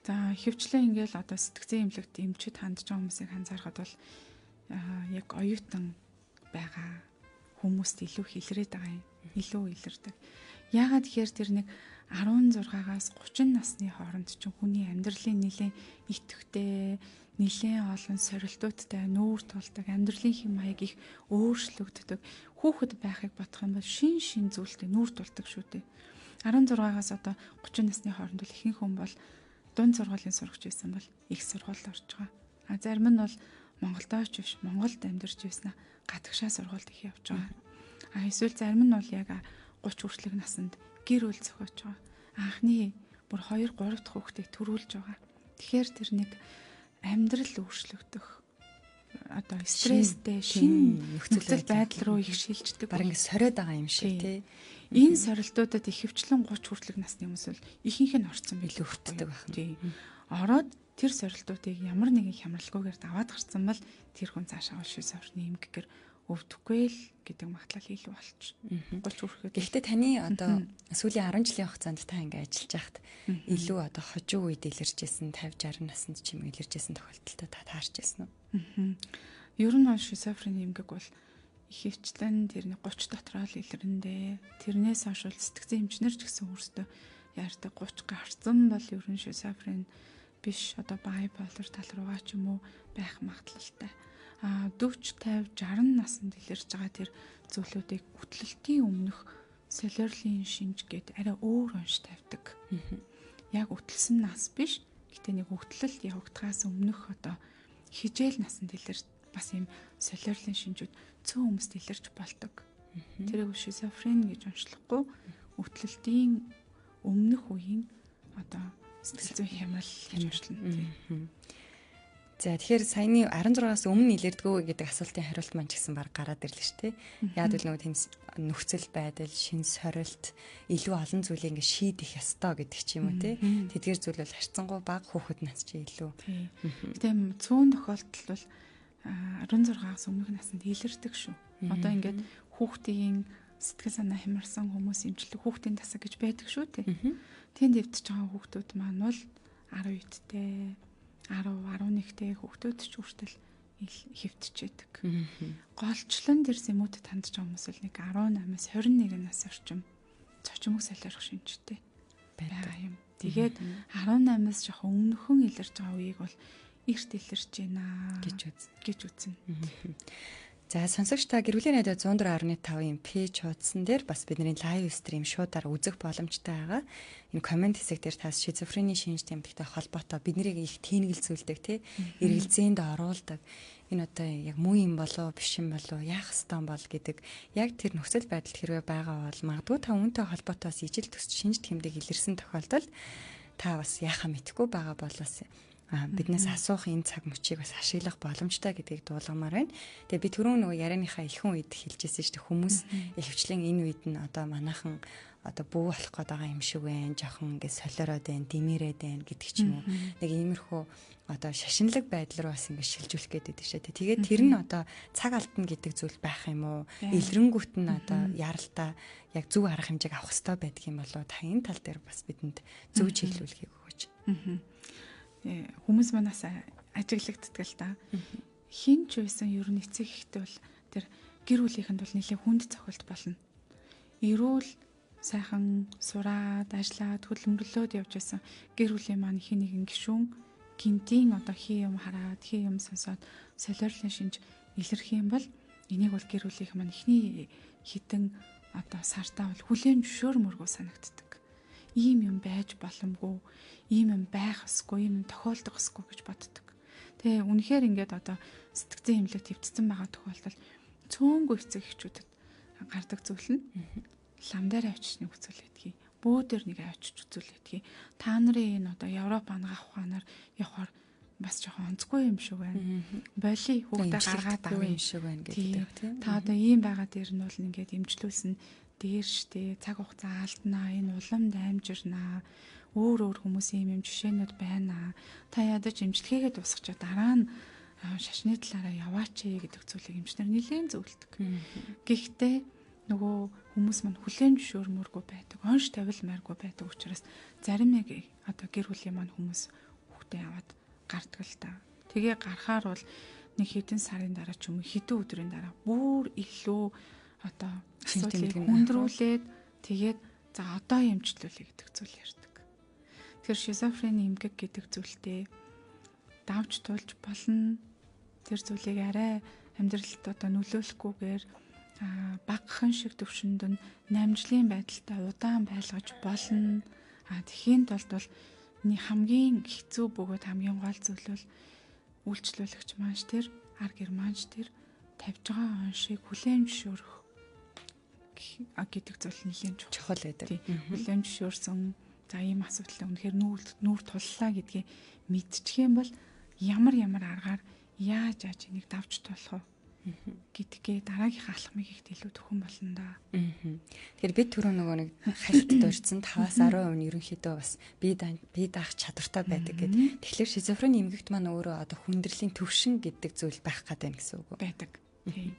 за хөвчлээ ингээл одоо сэтгцэн эмнэлэгт эмчүүд хандж байгаа хүмүүсийг анзаархад бол яг оюутан байгаа хүмүүст илүү хилрээд байгаа юм. Илүү илэрдэг. Яагаад тэгэхээр тэр нэг 16-аас 30 насны хооронд чинь хүний амьдралын нэлээд идэвхтэй, нэлээд олон сорилтуудтай нүүр тулдаг, амьдралын хэм маяг их өөрчлөгддөг. Хүүхэд байхыг бодох юм бол шин зүйлтэй нүүр тулдаг шүү дээ. 16-аас одоо 30 насны хооронд бол ихэнх хүн бол дунд сургуулийн сурагч байсан бол их сургуульд орж байгаа. Зарим нь бол Монголд очиж биш, Монголд амьдарч байснаа гадагшаа сургуульд их явж байгаа. Эсвэл зарим нь бол яг 30 хүртэлх наснд гэр бүл зохиож байгаа. Анхны бүр 2 3 дахь хүүхдийг төрүүлж байгаа. Тэгэхээр тэр нэг амьдрал өөрчлөгдөх одоо стресстэй шин нөхцөл байдал руу их шилждэг. Бараг ингэ сориод байгаа юм шиг тий. Энэ сорилтуудад ихэвчлэн 30 хүртэлх насны хүмүүс бол ихэнх нь орцсон илүү хүртдэг байх. Тий. Ороод тэр сорилтуудыг ямар нэгэн хямралгүйгээр даваад гарсан бол тэр хүн цаашаа бол шизофрени эмгэгэр өвдөхгүй л гэдэг магадлал илүү болч. 30 хүрэхэд. Гэхдээ таны одоо сүүлийн 10 жилийн хугацаанд та ингэ ажиллаж байхад илүү одоо хожуу үед илэрчээсэн 50 60 наснд ч юм илэрчээсэн тохиолдолтой та таарч байсан уу? Ер нь бол шизофрени эмгэг бол ихэвчлэн тэрний 30 дотроо л илэрнэ. Тэрнээс хойш сэтгцэн эмчнэр ч гэсэн өөрсдөө яардаг 30 гарсан бол ер нь шизофрени биш одоо bipolar тал руугаа ч юм уу байх магадлалтай. 40 50 60 наснд илэрж байгаа тэр зүйлүүдийг үтлэлтийн өмнөх солиорлын шинж гээд арай өөр онш тавьдаг. Яг үтлсэн нас биш, Гэтэ нэг хөвгтлөлт явагдахаас өмнөх одоо хижээл насанд илэрч бас ийм солиорлын шинжүүд цөөн хүмүүст илэрч болдог. Тэрийг шизофрен гэж онцлохгүй хөвгтлөлтийн өмнөх үеийн одоо сэтгэл зүйн хямрал гэж онцлно. За тэгэхээр саяны 16-аас өмнө илэрдэггүй гэдэг асуултын хариулт маань ч гэсэн баг гараад ирлээ шүү дээ. Яг л нөгөө тийм нөхцөл байдал, шин сорилт, илүү олон зүйлийг ингэ шийдэх ёстой гэдэг ч юм уу тий. Тэдгээр зүйл бол харьцангуй бага хүүхэд нас чи илүү. Гэтэ цөөн тохиолдолд бол 16-аас өмнөх наснд илэрдэг шүү. Одоо ингээд хүүхдийн сэтгэл санаа хямарсан хүмүүс эмчлэг хүүхдийн тасаг гэж байдаг шүү тий. Тэнд дэвтэж байгаа хүүхдүүд маань бол 10 үедтэй 10-11-тэй хүүхдүүд ч хүртэл хэвтчихэдэг. Голчлон дэр зэмүүдэд хандж байгаа хүмүүс л нэг 18-аас 21 нас орчим цочмог солиорох шинжтэй байгаа юм. Тэгээд 18-аас жоохон өмнөхөн илэрж байгаа үеийг бол эрт илэрч байна гэж үзнэ. За сонсогч та гэр бүлийн радио 104.5-ийн пэйж хуудсан дээр бас бидний лайв стрим шуудаар үзэх боломжтой байгаа. Энэ комент хэсэг дээр тас шизофрени шинж тэмдэгтэй холбоотой биднийг их тэнэгэлзүүлдэг тий эргэлзээнд оруулдаг. Энэ одоо яг муу юм болоо биш юм болоо яах ёстой бол гэдэг яг тэр нөхцөл байдалд хэрвээ байгаа бол магадгүй та үүнтэй холбоотойс ижил төсч шинж тэмдэг илэрсэн тохиолдолд та бас яхаа мэдэхгүй байгаа бол бас биднээс асуух энэ цаг мөчийг бас ашиглах боломжтой гэдгийг дуулгамаар байна. Тэгээ би түрүүн нөгөө ярианыхаа ихэнх үед хэлжсэн шүү дээ хүмүүс ихэвчлэн энэ үед нь одоо манайхан одоо бүү болох гээд байгаа юм шиг байна. Жохон ингээд солиороод байна, димээрээд байна гэдэг ч юм уу. Нэг иймэрхүү одоо шашинлаг байдал руу бас ингээд шилжүүлэх гээд байдаг шээ. Тэгээд тэр нь одоо цаг алдна гэдэг зүйл байх юм уу? Илрэнгүүт нь одоо яралтаа яг зөв арга хэмжээг авах хэрэгтэй байдаг юм болоо та энэ тал дээр бас бидэнд зөв чиглүүлэхийг өгөөч. Хүмүүс манаас ажиглагддаг л да. Хин ч байсан ер нь эцэг ихтэй бол тэр гэр бүлийнхэнд бол нэлээд хүнд цохилт болно. Эрүүл сайхан сураад, ажиллаад, хөдөлмөрлөөд явж байсан гэр бүлийн маань хин нэгэн гишүүн гинтийн одоо хий юм хараад, хий юм сонсоод солиорлын шинж илэрх юм бол энийг бол гэр бүлийнх маань эхний хитэн одоо сартаа бол хүлээн зөвшөөрмөргөө санагддаг. Ийм юм байж боломгүй, ийм юм байх ёсгүй, ийм юм тохиолдох ёсгүй гэж боддог. Тэгээ үнэхээр ингээд одоо сэтгцэн эмнэлэгт хэвтсэн байгаа тохиолдолд цөөнгүй эцэг эхчүүдэд гардаг зүйл нь лам дээр авчиж нэг үзүүлээдгий, бөө дээр нэг авчиж үзүүлээдгий. Та нарын энэ одоо Европ ангаах ухаанаар явахаар бас жоохон онцгүй юм шиг байна. Боли хүүхдээ гаргаад байгаа юм шиг байна гэдэг тийм. Та одоо ийм байгаа дээр нь бол ингээд имжлүүлсэн дээр штэ цаг хугацаа алднаа, энэ уламд амжирнаа, өөр хүмүүсийн юм жишээнүүд байна. Та ядаж имжлэгээгээ дуусгачаа дараа нь шашны талаараа яваач гэдэг зүйлийг эмчнэр нэлээд зөвлөдөг. Гэхдээ нөгөө хүмүүс маань хүлээн зөвшөөрмөргүй байдаг, онш тавилмааргүй байдаг учраас зарим нэг одоо гэр бүлийн маань хүмүүс хүүхдээ аваад гардаг л та. Тэгээ гарахаар бол нэг хэдэн сарын дараа ч юм уу хэдэн өдрийн дараа бүр илүү одоо асуудлыг хүндрүүлээд тэгээд за одоо эмчлүүлээ гэдэг зүйл ярьдаг. Тэгэхээр шизофрени эмгэг гэдэг зүйлтэй давж тулж болно. Тэр зүйлийг арай амьдралд одоо нөлөөлөхгүйгээр багахан шиг төвшөнд нь намжлын байдалтай удаан байлгаж болно. Тэхийн тулд бол хамгийн хэцүү бөгөөд хамгийн гол зүйл бол үйлчлүүлэгч маань тэр ар германч тэр тавьж байгаа оншийг хүлээн зөвшөөрөх гэдэг зүйл нэлийн чухал байдаг. Хүлээн зөвшөөрсөн за ийм асуудал үнэхээр нүүр туллаа гэдгийг мэдчих юм бол ямар аргаар яаж энийг давж тулах вэ гэдгээ дараагийнхаа алхмыг ихт илүү төхөн болно да. Тэгэхээр бид түрүү нөгөө нэг хальт дурдсан 5-10% нь ерөнхийдөө бас бие даах чадвартай байдаг гэдэг. Тэгэхээр шизофрени эмгэгт маань өөрөө одоо хүндрлийн төвшин гэдэг зүйл байх гэдэг гэсэн үг үү? Байдаг. Тийм.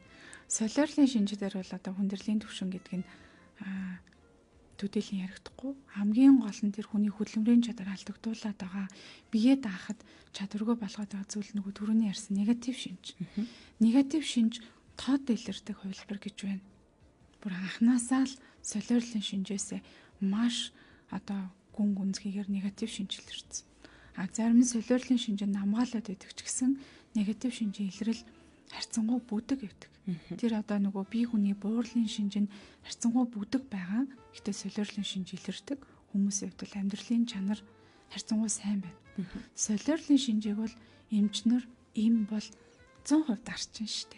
Солиорлын шинжээр бол одоо хүндрлийн төвшин гэдэг нь төдийлөн яригдахгүй хамгийн гол нь тэр хүний хөдөлмөрийн чадвар алдагдуулаад байгаа бие даахад чадваргүй болгоод байгаа зүйл нөгөө түрүүний ярьсан негатив шинж. Негатив шинж тод илэрдэг хувилбар гэж байна. Бүр анханасаа л солиорлын шинжээсээ маш одоо гүн гүнзгийгээр негатив шинж илэрсэн. Зарим нь солиорлын шинжэнд намгаалаад байдаг ч гэсэн негатив шинжийн илрэл харьцангуй бүдэг байдаг. Тэр одоо нөгөө бие хүний буурлын шинж нь харьцангуй бүдэг байгаа. Гэтэ солиорлын шинж илэрдэг. Хүмүүсийн хувьд бол амьдралын чанар харьцангуй сайн байна. Солиорлын шинжийг бол эмчнэр им бол 100% дарчин штэ.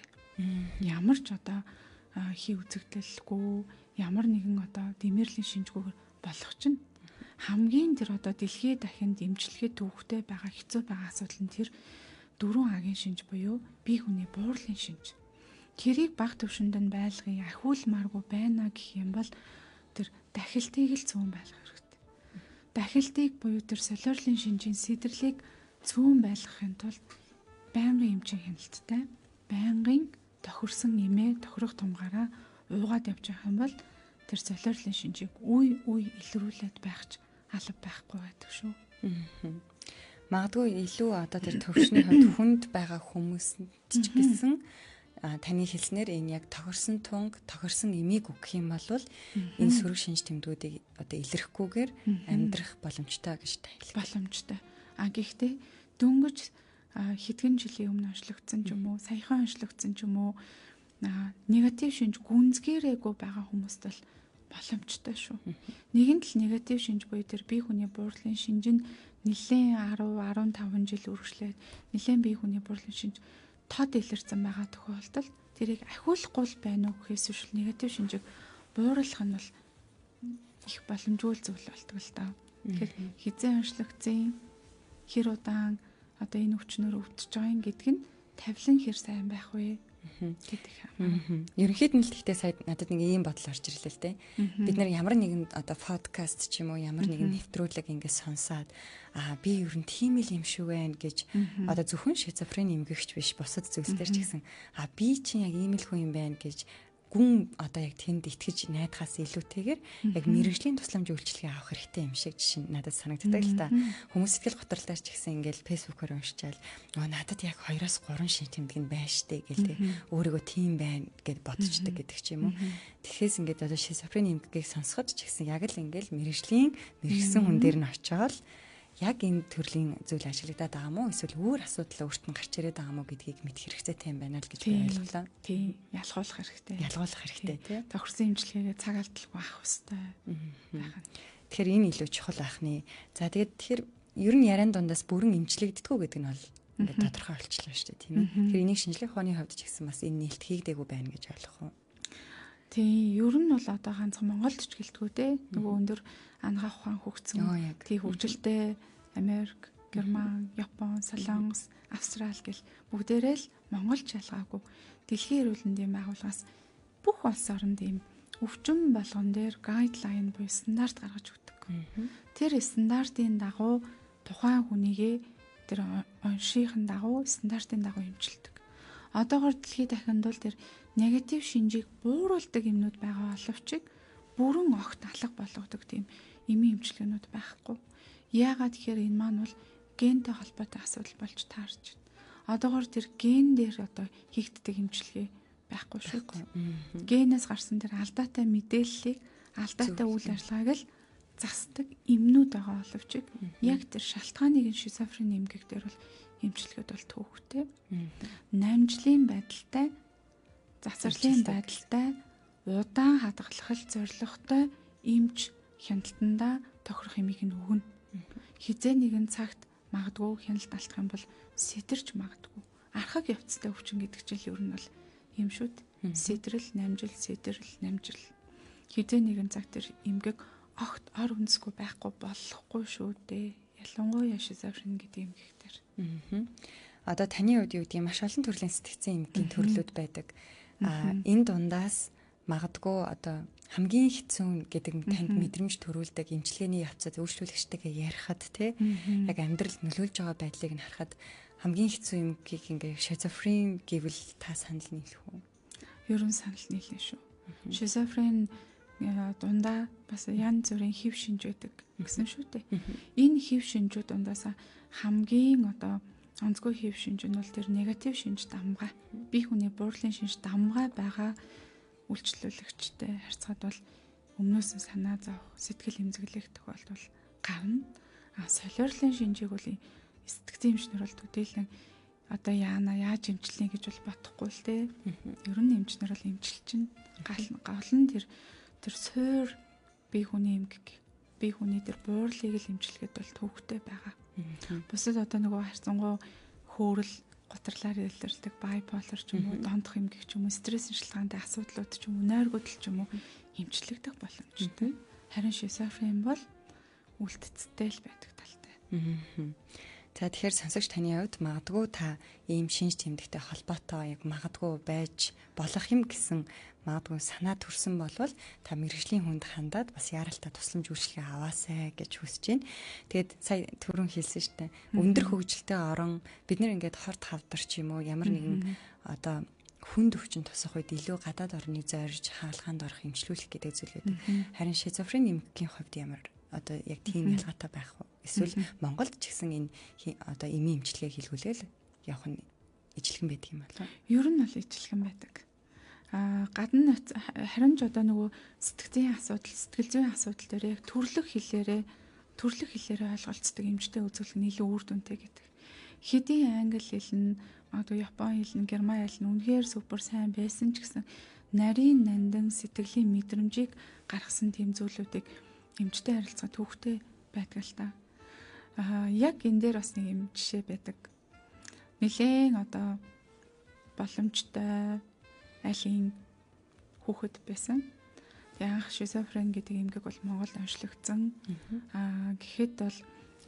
Ямар ч одоо хий үзэгдэлгүй, ямар нэгэн одоо дэмэрлийн шинжгүйгээр болох чинь хамгийн тэр одоо дэлхийд дахин дэмжлэхэд төвхтэй байгаа хэцүү байгаа асуудал нь тэр 4 агийн шинж буюу бие хүний буурлын шинж. Тэрийг бага төвшөнд нь байлгахын ахиулмааргүй байна гэх юм бол тэр дахилтыг л зүүн байлгах хэрэгтэй. Дахилтыг буюу тэр солиорлын шинжийн сэдэрлийг зүүн байлгахын тулд байнгын эмчийн хяналттай, байнгын тохирсон эмээ, тохирох тумгаараа уугаад явж байгаа юм бол тэр солиорлын шинжийг үе илрүүлээд байх ч алба байхгүй байдаг шүү. Магадгүй илүү одоо тэр төвшний хувьд хүнд байгаа хүмүүст ч гэсэн таны хэлснээр энэ яг тохирсон тунг, тохирсон эмийг өгөх юм бол энэ сөрөг шинж тэмдгүүдийг одоо илэрхгүйгээр амьдрах боломжтой гэж тайлбар. Боломжтой. Гэхдээ дөнгөж хэдхэн жилийн өмнө онцлогдсон ч юм уу, саяхан онцлогдсон ч юм уу негатив шинж гүнзгийрээгүй байгаа хүмүүст бол боломжтой шүү. Нэгэнт л негатив шинж буюу тэр бие хүний буурлын шинж нь нэлээд 10-15 жил үргэлжлээд нэлээд бие хүний буурлын шинж тод илэрсэн байгаа тохиолдолд тэрийг ахиулахгүй байна уу гэхээс биш негатив шинжийг бууруулах нь бол их боломжгүй зүйл болтгоо л доо. Тэгэхээр хизээ онцлогдсон хэр удаан одоо энэ өвчнөр өвдөж байгаа юм гэдг нь тавилан хэр сайн байх вэ гэдэг юм. Ерөнхийд нь л гэхдээ сая надад нэг ийм бодол орж ирлээ л дээ. Бид нар ямар нэгэн одоо подкаст ч юм уу ямар нэгэн нэвтрүүлэг ингээд сонсоод би ер нь тийм л юм шүү байна гэж одоо зөвхөн шизофрени эмгэгч биш бусад зүйлсээр ч гэсэн би чинь яг ийм л хүн юм байна гэж гүн одоо яг тэнд итгэж найдахаас илүүтэйгээр яг мэрэгжлийн тусламж үйлчилгээ авах хэрэгтэй юм шиг жишээ надад санагддаг л та. Хүмүүс сэтгэл готролтой ч гэсэн ингээл фэйсбүүкээр уншчаал надад яг 2-3 шинж тэмдэг нь байна штэ гэлээ өөрийгөө тийм байна гэд бодчихдаг гэдэг ч юм уу. Тэгэхээс ингээд одоо шизофрени эмгэгийг сонсоход ч гэсэн яг л ингээл мэрэгжлийн мэрэгсэн хүн дээр нь очиод яг энэ төрлийн зүйл ажиглагдаад байгаа мó эсвэл өөр асуудал өөрт нь гарч ирээд байгаа мó гэдгийг мэдэх хэрэгтэй юм байна л гэж би ойлголоо. Тийм, ялгуулах хэрэгтэй. Ялгуулах хэрэгтэй тий. Тохирсон эмчилгээгээ цаг алдалгүй авах хэрэгтэй байна. Тэгэхээр энэ илүү чухал байхны. За тэгээд тэгэхээр ер нь яриан дундаас бүрэн эмчлэгддэггүй гэдэг нь бол ингээд тодорхой болчихлоо шүү дээ тийм ээ. Тэгэхээр энийг шинжлэх ухааны хувьд ч гэсэн бас энэ нээлт хийгдээгүй байна гэж ойлгох уу? Тийм, ер нь бол одоо ганцхан Монголд ч гэлтгүү те. Нөгөө өндөр анагаах ухаан хөгжсөн. Тий хөгжилтэй Америк, Герман, Япон, Солонгос, Австрали гэл бүгдээрээ л Монголч ялгаагүй дэлхийн эрүүл мэндийн байгууллагаас бүх улс оронд ийм өвчин болгон дээр гайдлайн буюу стандарт гаргаж өгдөг. Тэр стандартын дагуу тухайн хүнийгээ тэр оншийн дагуу стандартын дагуу эмчилдэг. Одоогоор дэлхийд дахинд бол тэр негатив шинжийг бууруулдаг юмнууд байгаа боловч бүрэн огт алга болгодог тийм эмийн эмчилгээнүүд байхгүй. Яагаад тэгэхээр энэ маань бол гентэй холбоотой асуудал болж таарч байна. Одоогоор тэр ген дээр одоо хийгддэг эмчилгээ байхгүй шүү. Генээс гарсан тэр алдаатай мэдээллийг алдаатай үйл ажиллагааг л засдаг эмнүүд байгаа боловч яг тэр шалтгааныг нь шизофрени эмгэг дээр бол эмчилгээд бол төвхтэй. Намжлын байдалтай, засварлын байдалтай, удаан хадгалах зорилготой эмч хяналтандаа тохирох эмийг нь өгнө. Хизээ нэгэн цагт магадгүй хяналт алдах юм бол сэтэрч магадгүй. Архаг явцтай өвчин гэдэг чинь ер нь бол юм шүү дээ. Сэтрэл, намжил, сэтрэл, намжил. Хизээ нэгэн цагт тэр эмгэг огт ор үндэсгүй байхгүй болохгүй шүү дээ. Ялангуяа шизофрени гэдэг эмгэгтэр. Одоо таны хувьд юу гэдэг маш олон төрлийн сэтгцэн эмгэгийн төрлүүд байдаг. Энэ дундаас магадгүй одоо хамгийн хэцүү гэдэг танд мэдрэмж төрүүлдэг эмчилгээний явцад үйлчлүүлэгчтэйгээ ярихад тий яг амьдралд нөлөөлж байгаа байдлыг нь харахад хамгийн хэцүү эмгэгийг ингээ шизофрен гэвэл та санал нийлэх үү? Ерөн санал нийлнэ шүү. Шизофрен дундаа бас янз бүрийн хэв шинж байдаг гэсэн шүү дээ. Энэ хэв шинжүүд дундаас хамгийн одоо онцгой хэв шинж нь бол тэр негатив шинж дамгаа. Бие хүний буурлын шинж дамгаа байгаа үйлчлүүлэгчтэй харьцаад бол өмнөөс нь санаа зовх, сэтгэл эмзэглэх тохиолдол гарна. Солиорлын шинжийг бол сэтгцэн эмчнэр бол төдийлөн одоо яаж эмчлэе гэж бол бодохгүй л дээ. Ер нь эмчнэр бол эмчилчин. Гол нь тэр суур бие хүний эмгэг, бие хүний тэр буурлыг л эмчилгээд бол төвхтэй байгаа. Бусад одоо нөгөө харьцангуй хөөрөл гутралаар илэрдэг bipolar ч юм уу, дондох эмгэг ч юм уу, стресс шилтгаантай асуудлууд ч юм уу, нойргуудл ч юм уу эмчлэгдэх боломжтой. Харин шизофрен бол үлдцтэй л байдаг талтай. За тэгэхээр сонсогч таны хувьд магадгүй та ийм шинж тэмдэгтэй холбоотой яг магадгүй байж болох юм гэсэн магадгүй санаа төрсөн болвол та мэрэгжлийн хүнд хандаад бас яаралтай тусламж үйлчлэгээ аваасай гэж хүсэж байна. Тэгээд сая түрүүн хэлсэн шүү дээ. Өндөр хөгжилтэй орон бид нэр ингээд хорт хавдар ч юм уу ямар нэгэн одоо хүнд өвчин тусах үед илүү гадаад орныг зорж хаалгаанд орох эмчлүүлэх гэдэг зүйл байдаг. Харин шизофрен эмгэгийн хувьд ямар одоо яг тийм ялгаатай байх вэ? Эсвэл Монголд ч гэсэн энэ одоо эмийн эмчилгээ хийлгүүлээл явах нь ижлэгэн байдаг юм болов уу? Ер нь бол ижлэгэн байдаг. Гадна харин ч одоо нөгөө сэтгэл зүйн асуудал дээр яг төрлөх хэлээрээ ойлголцдог эмчтэй үзүүлэх нь илүү үр дүнтэй гэдэг. Хэдийн англи хэл нь, магадгүй япон хэл нь, герман хэл нь үнэхээр супер сайн байсан ч гэсэн нарийн нандин сэтгэлийн мэдрэмжийг гаргасан тэм зүйлүүдийг эмчтэй харилцаа төвхтэй байдаг л та. Яг энэ дээр бас нэг юм жишээ байдаг. Нилээн одоо боломжтой айлын хүүхэд байсан. Тэгээ анх шизофрен гэдэг эмгэг бол Монголд онцлогдсон. Гэхэд бол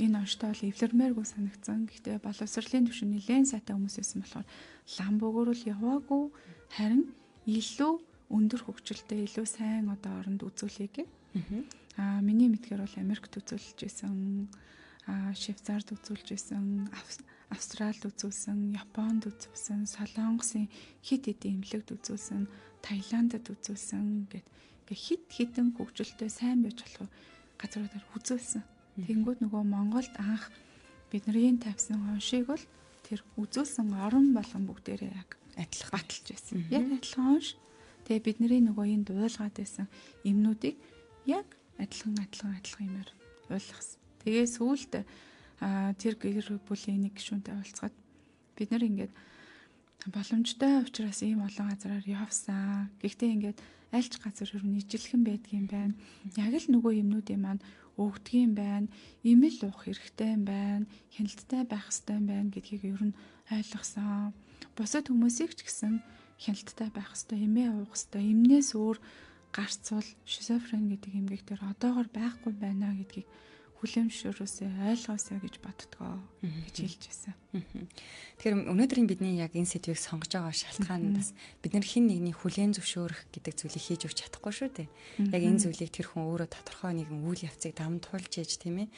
энэ онцтой бол эвлэрмээргүй санагдсан. Гэхдээ боловсролын түвшин нилээн сайтай хүмүүс байсан болохоор лам бөгөөрөл яваагүй, харин илүү өндөр хөгжилтэй, илүү сайн одоо оронд үзүүлээг. Миний мэдгээр бол Америкт үзүүлж байсан, Швейцарт үзүүлж байсан, Австралид үзүүлсэн, Японд үзүүлсэн, Солонгосын хит хэдэн эмнэлэгт үзүүлсэн, Таиландд үзүүлсэн гэд хит хитэн хөгжилтэй сайн байж болох газруудаар үзүүлсэн. Тэнгүүд нөгөө Монголд анх бидний тавьсан оншийг бол тэр үзүүлсэн орон болгон бүгдээрээ яг адилхан баталж байсан. Яг адилхан онш. Тэгээ бидний нөгөө энд уйлгаад байсан эмнүүдийг яг адилхан юмар ойлгосон. Тэгээ сүүлд тэр гэр бүлийн нэг гишүүнтэй уулзгаад бид нар ингээд боломжтой учраас ийм олон газараар явсан. Гэхдээ ингээд альч газар өрн ижилхэн байдгийн байна. Яг л нөгөө юмнуудын маань өгдгийн байна. Имэл уух хэрэгтэй байна. Хяналттай байх хэрэгтэй байна гэдгийг ер нь ойлгосон. Бусад хүмүүсийг ч гэсэн хяналттай байх хэрэгтэй, эмээ уух хэрэгтэй. Эмнээс өөр гарцвал шизофрен гэдэг эмгэг дээр одоогор байхгүй байна гэдгийг хүлэмжшүүрөөсөө ойлгоосоо гэж боддгоо гэж хэлж байсан. Тэгэхээр өнөөдрийн бидний яг энэ сэдвийг сонгож байгаа шалтгаан нь бас бид нар хэн нэгний хүлээн зөвшөөрөх гэдэг зүйлийг хийж өгч чадахгүй шүү дээ. Яг энэ зүйлийг тэр хүн өөрөө тодорхой нэгэн үйл явцыг дамтуулж ээж тийм ээ.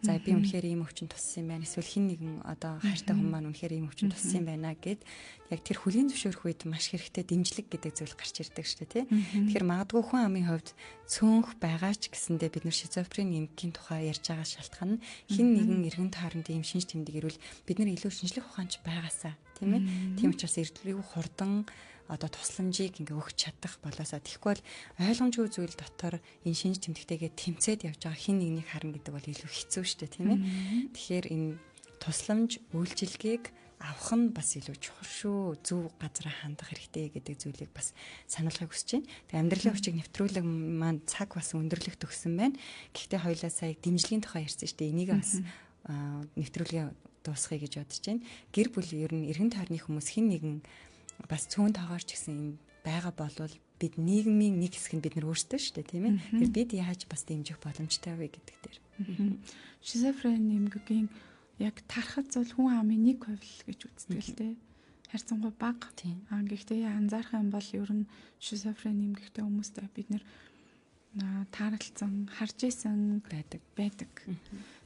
За би үнэхээр ийм өвчин туссан юм байна. Эсвэл хэн нэгэн одоо хайртай хүн маань үнэхээр ийм өвчин туссан юм байна гэд яг тэр хүлээн зөвшөөрөх үед маш хэрэгтэй дэмжлэг гэдэг зүйл гарч ирдэг шүү дээ, тий. Тэгэхээр магадгүй хүн амын хувьд цөөнх байгаа ч гэсэндээ бид нар шизофрен эмгэгийн тухай ярьж байгаа шалтгаан нь хэн нэгэн эргэн тойронд ийм шинж тэмдэг ирвэл бид нар илүү шинжлэх ухаанч байгаасаа, тийм ээ. Тийм учраас эрдэлгүй хурдан одоо тусламжийг ингээ өгч чадах болоосаа тэгэхгүй бол ойлгомжгүй зүйл дотор энэ шинж тэмдэгтэйгээ тэмцээд явж байгаа хин нэгнийг харна гэдэг бол илүү хэцүү шүү дээ, тийм ээ. Тэгэхээр энэ тусламж үйлчилгээг авах нь бас илүү чухал шүү. Зөв газараа хандах хэрэгтэй гэдэг зүйлийг бас сануулгыг хүсэж байна. Тэгээ амьдралын хүчийг нэвтрүүлэг маань цаг бас өндөрлөх төгсөн байна. Гэхдээ хоёлаа сая дэмжлэгийн тухай ярьсан шүү дээ. Энийг бас нэвтрүүлгээ дуусгая гэж бодож байна. Гэр бүл ер нь эргэн тойрны хүмүүс хин нэгэн бас цөөн тоогоор ч гэсэн юм байгаа болвол бид нийгмийн нэг хэсэг нь бид нар өөрсдөө шүү дээ, тийм ээ. Тэгэхээр бид яаж бас дэмжих боломжтой вэ гэдэг дээр. Шизофрен эмгэгийн яг тархац бол хүн амын 1% гэж үздэг л дээ. Харьцангуй бага. Гэхдээ анзаарах юм бол ер нь шизофрен эмгэгтэй хүмүүстэй бид нэр тааралцсан, харж исэн байдаг.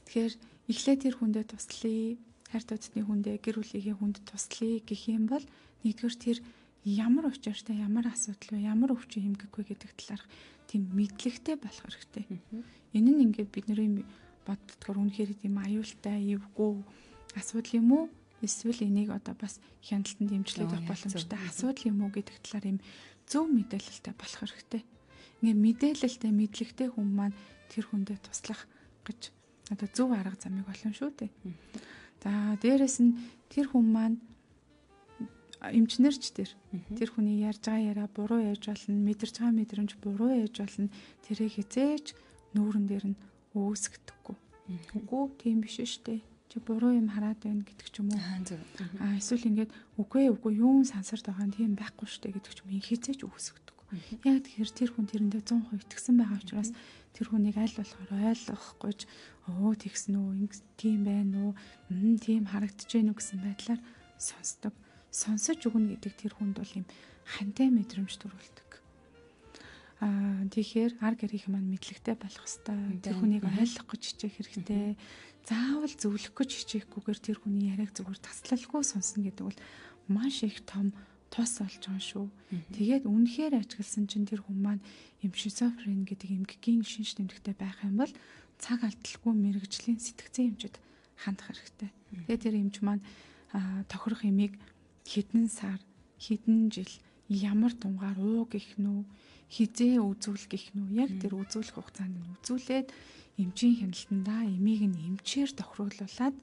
Тэгэхээр эхлээд тэр хүндээ туслая, хайр дуутны хүндээ, гэр бүлийнхээ хүнд туслая гэх юм бол нэгдүгээр тэр ямар учиртай, ямар асуудал вэ, ямар өвчин эмгэг вэ гэдэг талаарх тийм мэдлэгтэй болох хэрэгтэй. Энэ нь ингээд бидний боддгоор үнэхээр тийм аюултай, эвгүй асуудал юм уу? Эсвэл энийг одоо бас хяналтанд дэмжлээд авах боломжтой асуудал юм уу гэдэг талаар юм зөв мэдээлэлтэй болох хэрэгтэй. Ингээ мэдээлэлтэй, мэдлэгтэй хүн маань тэр хүндээ туслах гэж одоо зөв арга замыг олно шүү дээ. За дээрэс нь тэр хүн маань эмчнэрч тэр хүний ярьж байгаа яриа буруу ярьж болно, мэдэрч байгаа мэдрэмж буруу ярьж болно. Тэрийг хизээч нүүрэн дээр нь үүсгэдэггүй. Үгүй тийм биш шүү дээ чи буруу юм хараад байна гэдэг ч юм уу. Зөв. Эсвэл ингээд үгүй юу сансарт байгаа нь тийм байхгүй штэ гэдэг ч юм хизээч үгсгдэг. Яг тэгэхээр тэр хүн тэрэндээ 100% итгэсэн байгаа учраас тэр хүнийг аль болохоор ойлгохгүйж тэгсэн үү тийм байна уу тийм харагдаж байна уу гэсэн байдлаар сонсдог. Сонсож өгнө гэдэг тэр хүнд бол юм хантай мэдрэмж төрүүлдэг. Тэгэхээр ар гэрийнх маань мэдлэгтэй болох хэвээр тэр хүнийг ойлгох гэж хичээх хэрэгтэй. Заавал зөвлөх гэж хичээхгүйгээр тэр хүний яриаг зүгээр таслалгүй сонсно гэдэг бол маш их том тус болж байгаа шүү. Тэгээд үнэхээр ажигласан чинь тэр хүн маань юм шизофрен гэдэг эмгэгийн шинж тэмдэгтэй байх юм бол цаг алдалгүй мэрэгжлийн сэтгцэн эмчэд хандах хэрэгтэй. Тэгээд тэр эмч маань тохирох эмийг хэдэн сар, хэдэн жил ямар тунгаар гэх нү хизээ үзүүл гэх нү яг тэр үзүүлэх хугацаанд нь үзүүлээд эмчийн хяналтандаа эмийг нь эмчээр тохируулуулад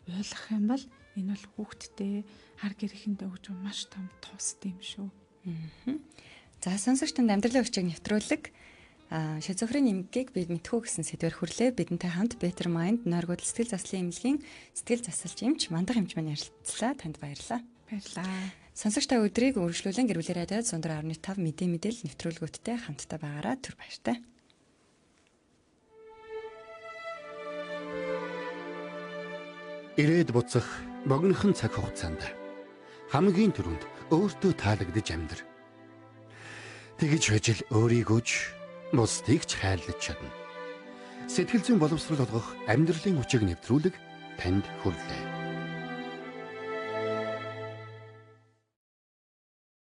ойлгох юм бол энэ бол хүүхдтэй хар гэрхэндээ өгч маш том тус юм шүү. За сонсогч танд амьдралын өчиг нэвтрүүлэг шизофрен эмгэгийг бид мэдхүү гэсэн сэдвээр хүрлээ. Бидэнтэй хамт Better Mind нойргууд сэтгэл заслын эмнэлгийн сэтгэл засалч эмч мандах эмч маань ярилцлаа. Танд баярлалаа. Баярлалаа. Сонсогч та өдрийг үргэлжлүүлэн гэр бүлийн радиод 104.5 мэдээлэл нэвтрүүлгүүдтэй хамтдаа байгаараа түр баяртай. Ирээд буцах богинохон цаг хугацаанд хамгийн түрүүнд өөртөө таалагдж амьдр. Тэгж байж л өөрийгөө ч бусдыг ч хайрлаж чадна. Сэтгэл зүйн боловсрол олгох амьдралын хүчийг нэвтрүүлэг танд хүрэлээ.